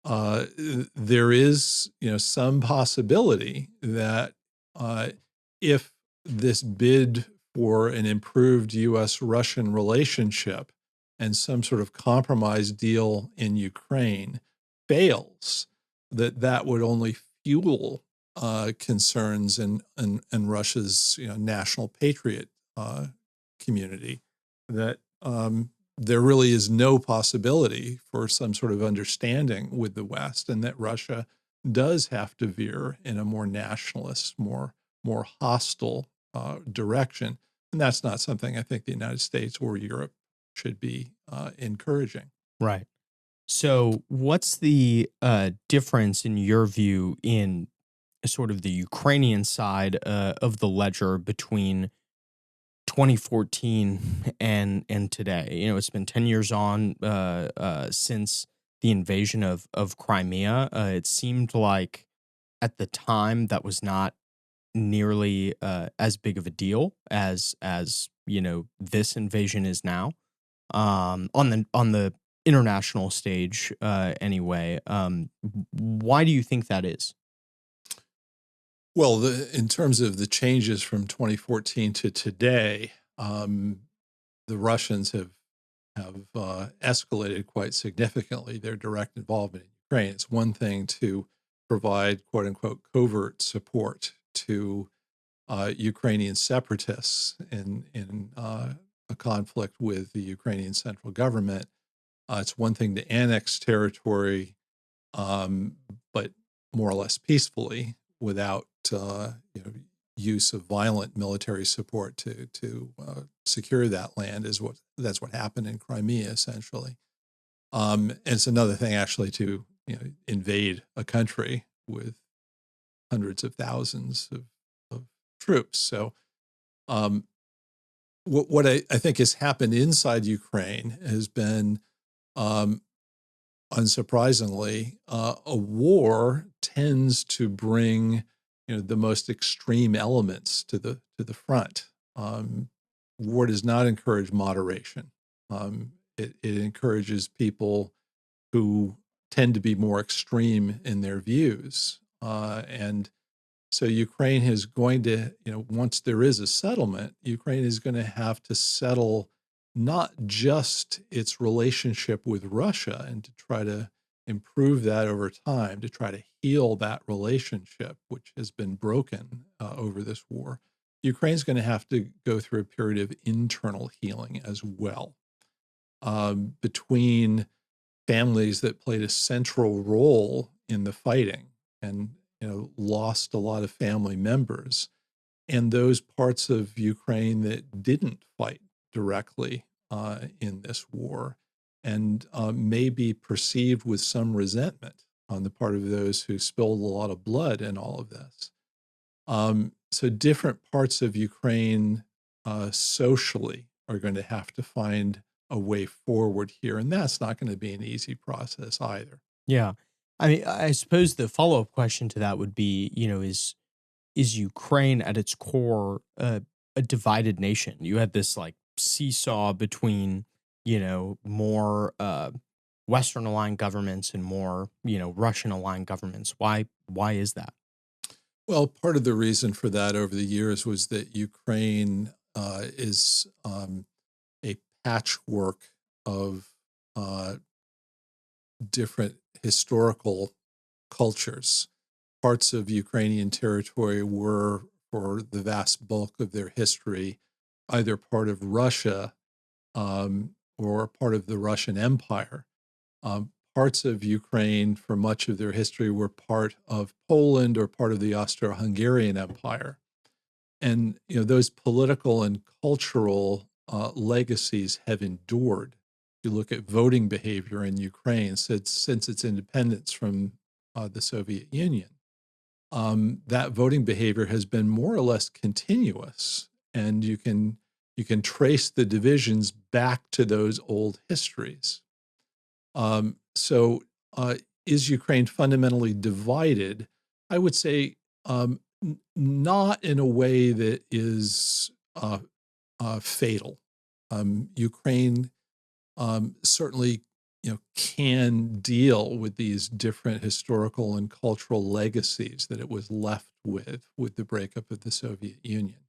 there is, some possibility that if this bid for an improved U.S.-Russian relationship and some sort of compromise deal in Ukraine fails, that would only fuel concerns in Russia's national patriot community, that there really is no possibility for some sort of understanding with the West, and that Russia does have to veer in a more nationalist, more hostile direction. And that's not something I think the United States or Europe should be encouraging. Right. So what's the difference in your view in sort of the Ukrainian side of the ledger between 2014 and today? It's been 10 years on since the invasion of Crimea. It seemed like at the time that was not nearly as big of a deal as this invasion is now on the international stage anyway. Why do you think that is? Well, in terms of the changes from 2014 to today, the Russians have escalated quite significantly their direct involvement in Ukraine. It's one thing to provide "quote unquote" covert support to Ukrainian separatists in a conflict with the Ukrainian central government. It's one thing to annex territory, but more or less peacefully, without use of violent military support to secure that land. That's what happened in Crimea, essentially. And it's another thing actually to invade a country with hundreds of thousands of troops. So what I think has happened inside Ukraine has been, unsurprisingly, a war tends to bring the most extreme elements to the front. War does not encourage moderation. It encourages people who tend to be more extreme in their views. And so Ukraine is going to, once there is a settlement, Ukraine is going to have to settle not just its relationship with Russia and to try to improve that over time, to try to heal that relationship, which has been broken over this war. Ukraine's going to have to go through a period of internal healing as well, between families that played a central role in the fighting and lost a lot of family members, and those parts of Ukraine that didn't fight directly in this war, and may be perceived with some resentment on the part of those who spilled a lot of blood in all of this. So different parts of Ukraine socially are going to have to find a way forward here, and that's not going to be an easy process either. Yeah. I mean, I suppose the follow-up question to that would be, is Ukraine at its core a divided nation? You had this like seesaw between, more Western aligned governments and more, Russian aligned governments. Why is that? Well, part of the reason for that over the years was that Ukraine is a patchwork of uh, different historical cultures. Parts of Ukrainian territory were, for the vast bulk of their history, either part of Russia or part of the Russian Empire. Parts of Ukraine, for much of their history, were part of Poland or part of the Austro-Hungarian Empire. And those political and cultural legacies have endured. You look at voting behavior in Ukraine since its independence from the Soviet Union. That voting behavior has been more or less continuous, and you can trace the divisions back to those old histories. So, is Ukraine fundamentally divided? I would say not in a way that is fatal. Ukraine certainly, can deal with these different historical and cultural legacies that it was left with the breakup of the Soviet Union.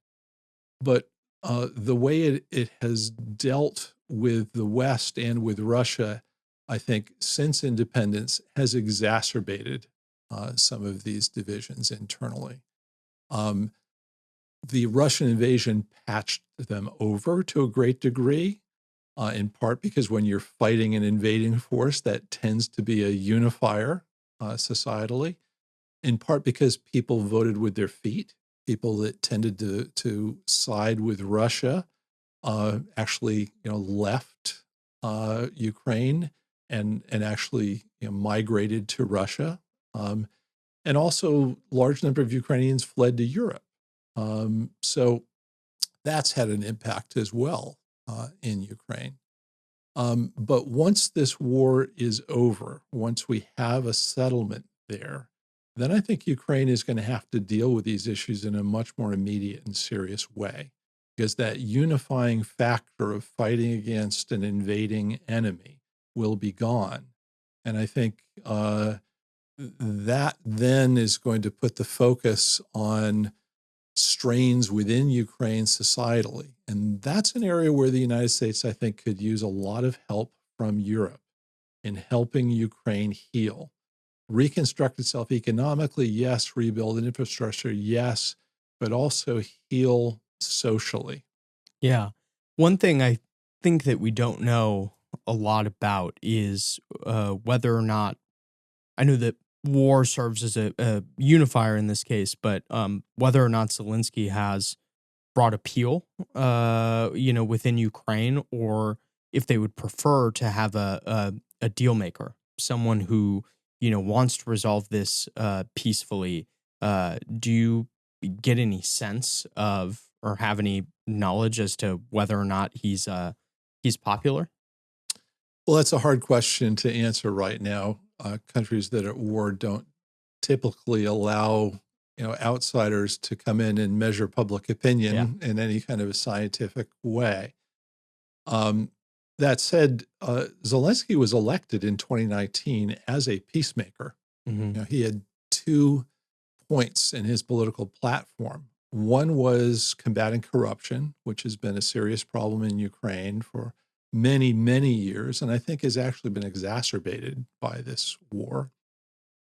But the way it has dealt with the West and with Russia, I think, since independence, has exacerbated some of these divisions internally. The Russian invasion patched them over to a great degree, in part because when you're fighting an invading force, that tends to be a unifier societally, in part because people voted with their feet. People that tended to side with Russia actually, left Ukraine and actually migrated to Russia, and also large number of Ukrainians fled to Europe. So that's had an impact as well in Ukraine. But once this war is over, once we have a settlement there, then I think Ukraine is going to have to deal with these issues in a much more immediate and serious way, because that unifying factor of fighting against an invading enemy will be gone. And I think that then is going to put the focus on strains within Ukraine societally. And that's an area where the United States, I think, could use a lot of help from Europe in helping Ukraine heal. Reconstruct itself economically, yes. Rebuild an infrastructure, yes. But also heal socially. Yeah. One thing I think that we don't know a lot about is whether or not, I know that war serves as a unifier in this case, but whether or not Zelensky has brought appeal, within Ukraine, or if they would prefer to have a deal maker, someone who, wants to resolve this peacefully. Do you get any sense of, or have any knowledge as to whether or not he's popular? Well, that's a hard question to answer right now. Countries that are at war don't typically allow outsiders to come in and measure public opinion in any kind of a scientific way. That said, Zelensky was elected in 2019 as a peacemaker. Mm-hmm. He had 2 points in his political platform. One was combating corruption, which has been a serious problem in Ukraine for many, many years, and I think has actually been exacerbated by this war.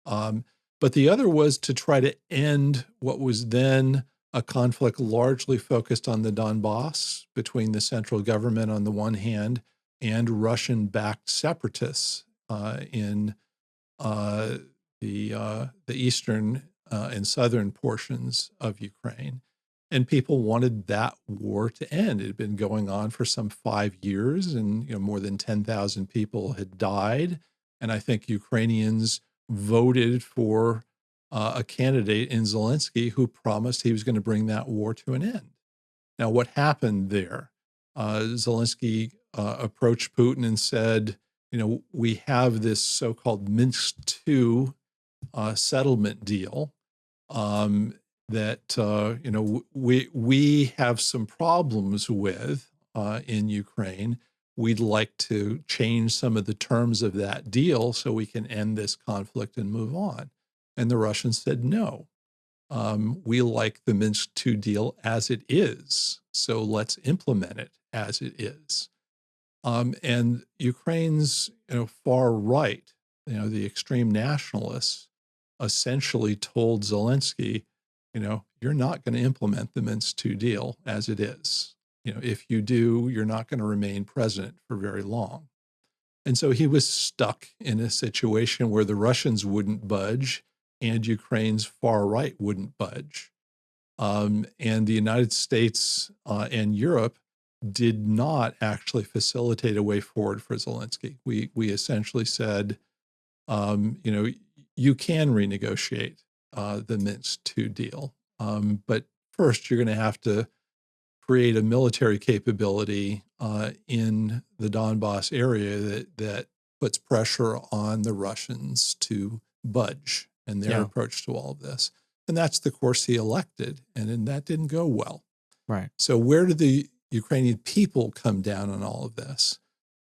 But the other was to try to end what was then a conflict largely focused on the Donbass between the central government on the one hand and Russian-backed separatists in the eastern and southern portions of Ukraine. And people wanted that war to end. It had been going on for some 5 years, and more than 10,000 people had died. And I think Ukrainians voted for a candidate in Zelensky who promised he was going to bring that war to an end. Now, what happened there? Zelensky approached Putin and said, we have this so-called Minsk II settlement deal that we have some problems with in Ukraine. We'd like to change some of the terms of that deal so we can end this conflict and move on. And the Russians said no. We like the Minsk II deal as it is, so let's implement it as it is. And Ukraine's far right, the extreme nationalists, essentially told Zelensky, you're not going to implement the Minsk II deal as it is. If you do, you're not going to remain president for very long. And so he was stuck in a situation where the Russians wouldn't budge and Ukraine's far right wouldn't budge. And the United States and Europe did not actually facilitate a way forward for Zelensky. We essentially said, you can renegotiate the Minsk II deal, but first you're going to have to create a military capability in the Donbass area that puts pressure on the Russians to budge and their approach to all of this. And that's the course he elected, and that didn't go well. Right. So where did the Ukrainian people come down on all of this?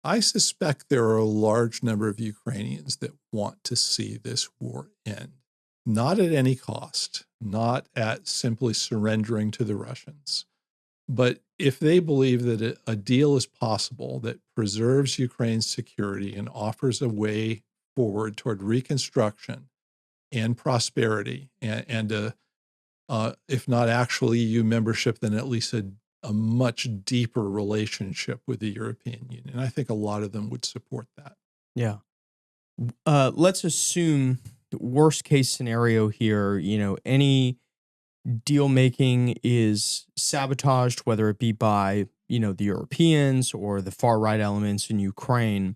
I suspect there are a large number of Ukrainians that want to see this war end, not at any cost, not at simply surrendering to the Russians. But if they believe that a deal is possible that preserves Ukraine's security and offers a way forward toward reconstruction and prosperity, and if not actually EU membership, then at least a much deeper relationship with the European Union. I think a lot of them would support that. Yeah. Let's assume the worst case scenario here, any deal making is sabotaged, whether it be by, the Europeans or the far right elements in Ukraine.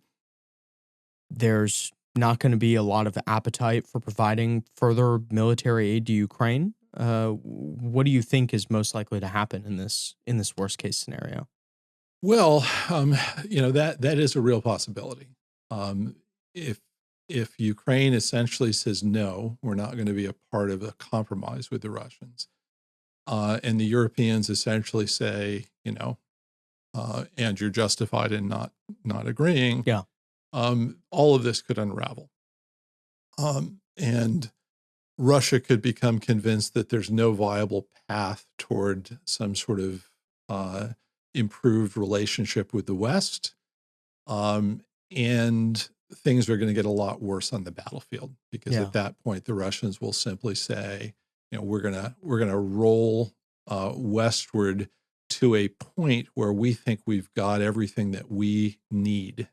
There's not going to be a lot of appetite for providing further military aid to Ukraine. What do you think is most likely to happen in this worst case scenario? Well, that is a real possibility. If Ukraine essentially says no, we're not going to be a part of a compromise with the Russians, and the Europeans essentially say, and you're justified in not agreeing. Yeah. All of this could unravel, and Russia could become convinced that there's no viable path toward some sort of improved relationship with the West, and things are going to get a lot worse on the battlefield, because at that point the Russians will simply say, we're gonna roll westward to a point where we think we've got everything that we need,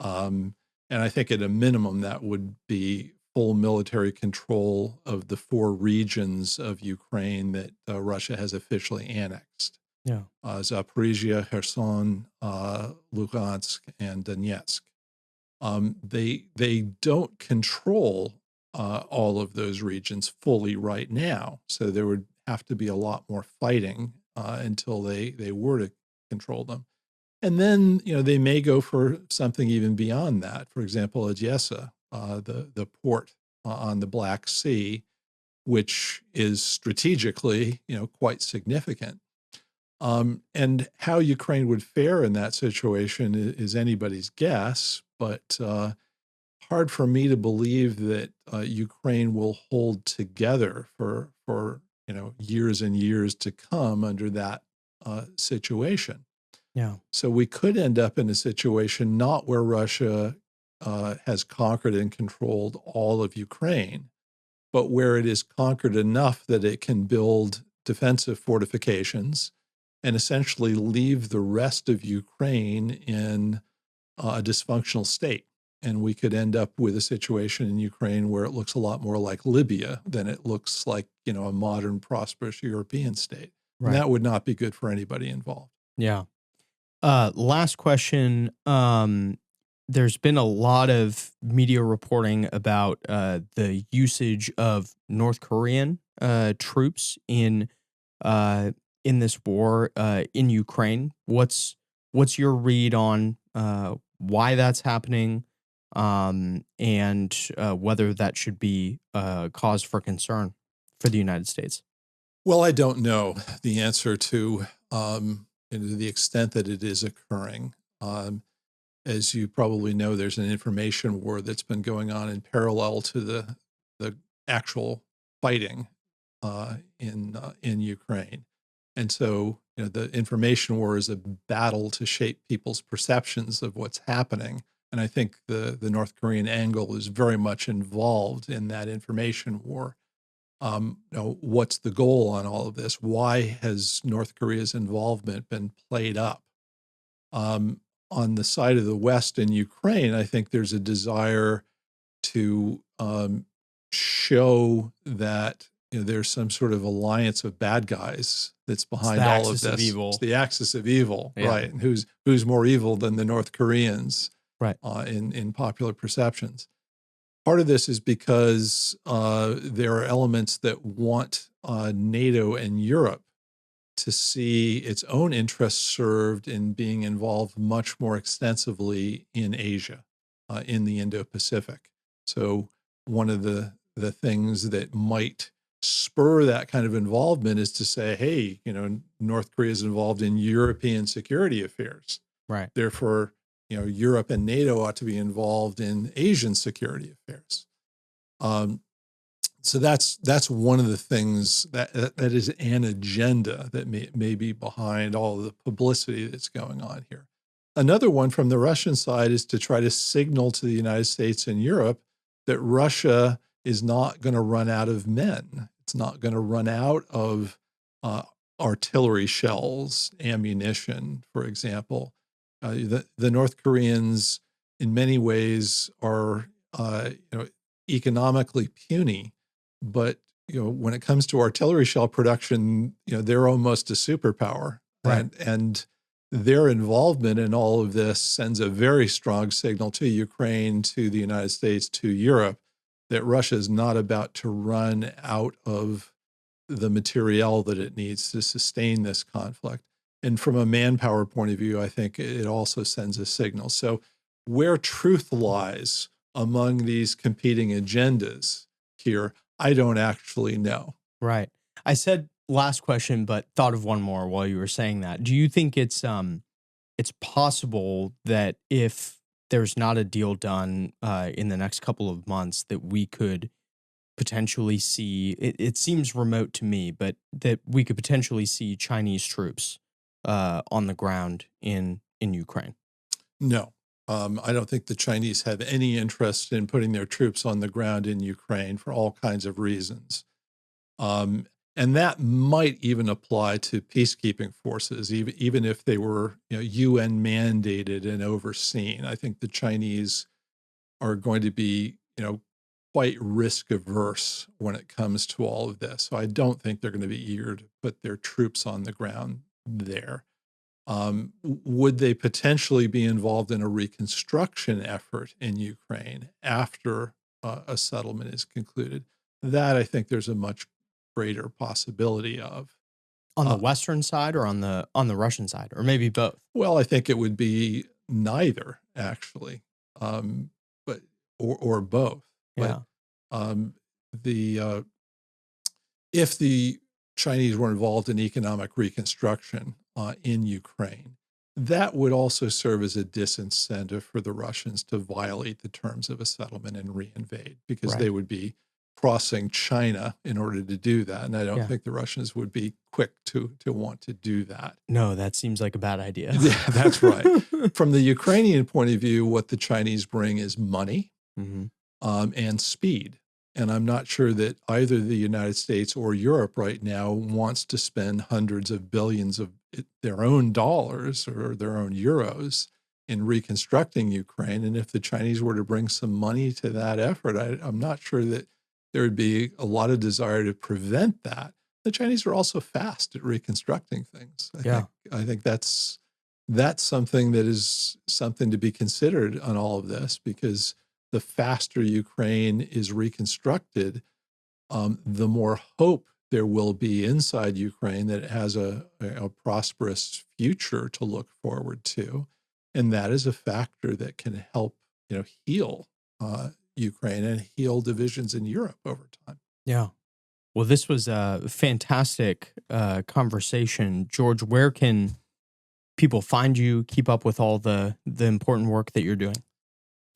and I think at a minimum that would be full military control of the 4 regions of Ukraine that Russia has officially annexed. Yeah. Zaporizhia, Kherson, Luhansk, and Donetsk. They don't control all of those regions fully right now, so there would have to be a lot more fighting until they were to control them. And then, they may go for something even beyond that. For example, Odessa, the port on the Black Sea, which is strategically, quite significant. And how Ukraine would fare in that situation is anybody's guess, but hard for me to believe that Ukraine will hold together for years and years to come under that situation. Yeah. So we could end up in a situation not where Russia has conquered and controlled all of Ukraine, but where it is conquered enough that it can build defensive fortifications and essentially leave the rest of Ukraine in a dysfunctional state. And we could end up with a situation in Ukraine where it looks a lot more like Libya than it looks like, a modern, prosperous European state. And Right. that would not be good for anybody involved. Yeah. Last question. There's been a lot of media reporting about the usage of North Korean troops in this war in Ukraine. What's your read on why that's happening, and whether that should be cause for concern for the United States? Well, I don't know the answer to the extent that it is occurring. As you probably know, there's an information war that's been going on in parallel to the actual fighting in Ukraine, and so the information war is a battle to shape people's perceptions of what's happening. And I think the North Korean angle is very much involved in that information war. What's the goal on all of this? Why has North Korea's involvement been played up? On the side of the West in Ukraine, I think there's a desire to show that there's some sort of alliance of bad guys that's behind all of this. It's the axis of evil, Yeah. right? And who's more evil than the North Koreans, right? In popular perceptions. Part of this is because there are elements that want NATO and Europe to see its own interests served in being involved much more extensively in Asia, in the Indo-Pacific. So one of the things that might spur that kind of involvement is to say, hey, North Korea is involved in European security affairs. Right. Therefore, Europe and NATO ought to be involved in Asian security affairs. So that's one of the things that is an agenda that may be behind all of the publicity that's going on here. Another one from the Russian side is to try to signal to the United States and Europe that Russia is not going to run out of men. It's not going to run out of artillery shells, ammunition, for example. The North Koreans, in many ways, are economically puny, but when it comes to artillery shell production, they're almost a superpower, right? And their involvement in all of this sends a very strong signal to Ukraine, to the United States, to Europe, that Russia is not about to run out of the materiel that it needs to sustain this conflict. And from a manpower point of view, I think it also sends a signal. So where truth lies among these competing agendas here, I don't actually know. Right. I said last question, but thought of one more while you were saying that. Do you think it's possible that if there's not a deal done in the next couple of months, that we could potentially see, it seems remote to me, but that we could potentially see Chinese troops on the ground in Ukraine? No. I don't think the Chinese have any interest in putting their troops on the ground in Ukraine for all kinds of reasons. And that might even apply to peacekeeping forces, even if they were UN mandated and overseen. I think the Chinese are going to be quite risk averse when it comes to all of this. So I don't think they're going to be eager to put their troops on the ground there. Would they potentially be involved in a reconstruction effort in Ukraine after a settlement is concluded? That I think there's a much greater possibility of. On the Western side or on the Russian side, or maybe both? Well, I think it would be neither, actually, but or both. Yeah. But if the Chinese were involved in economic reconstruction in Ukraine, that would also serve as a disincentive for the Russians to violate the terms of a settlement and reinvade, because they would be crossing China in order to do that. And I don't think the Russians would be quick to want to do that. No, that seems like a bad idea. Yeah, that's right. From the Ukrainian point of view, what the Chinese bring is money and speed. And I'm not sure that either the United States or Europe right now wants to spend hundreds of billions of their own dollars or their own euros in reconstructing Ukraine. And if the Chinese were to bring some money to that effort, I'm not sure that there would be a lot of desire to prevent that. The Chinese are also fast at reconstructing things. I think that's something that is something to be considered on all of this, because the faster Ukraine is reconstructed, the more hope there will be inside Ukraine that it has a prosperous future to look forward to. And that is a factor that can help, heal Ukraine and heal divisions in Europe over time. Yeah. Well, this was a fantastic conversation. George, where can people find you, keep up with all the important work that you're doing?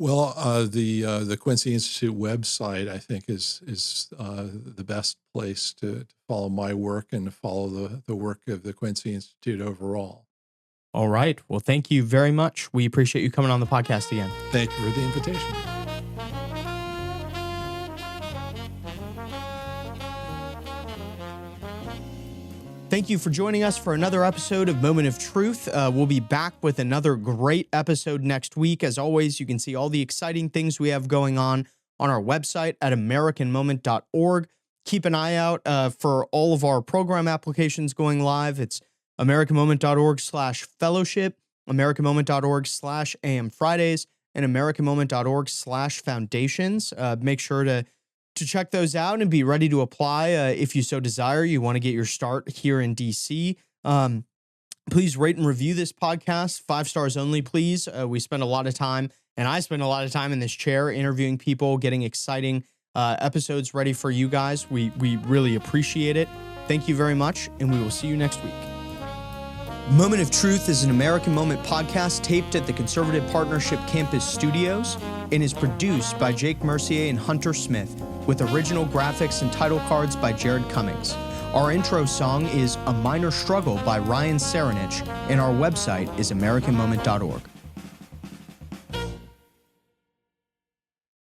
Well, the Quincy Institute website, I think, is the best place to follow my work and to follow the work of the Quincy Institute overall. All right. Well, thank you very much. We appreciate you coming on the podcast again. Thank you for the invitation. Thank you for joining us for another episode of Moment of Truth. We'll be back with another great episode next week. As always, you can see all the exciting things we have going on our website at AmericanMoment.org. Keep an eye out for all of our program applications going live. It's AmericanMoment.org/fellowship, AmericanMoment.org/AM Fridays, and AmericanMoment.org/foundations. Make sure to check those out and be ready to apply if you so desire. You want to get your start here in DC. Please rate and review this podcast. 5 stars only, please. We spend a lot of time, and I spend a lot of time in this chair interviewing people, getting exciting episodes ready for you guys. We really appreciate it. Thank you very much, and we will see you next week. Moment of Truth is an American Moment podcast taped at the Conservative Partnership Campus Studios and is produced by Jake Mercier and Hunter Smith, with original graphics and title cards by Jared Cummings. Our intro song is A Minor Struggle by Ryan Serenich, and our website is AmericanMoment.org.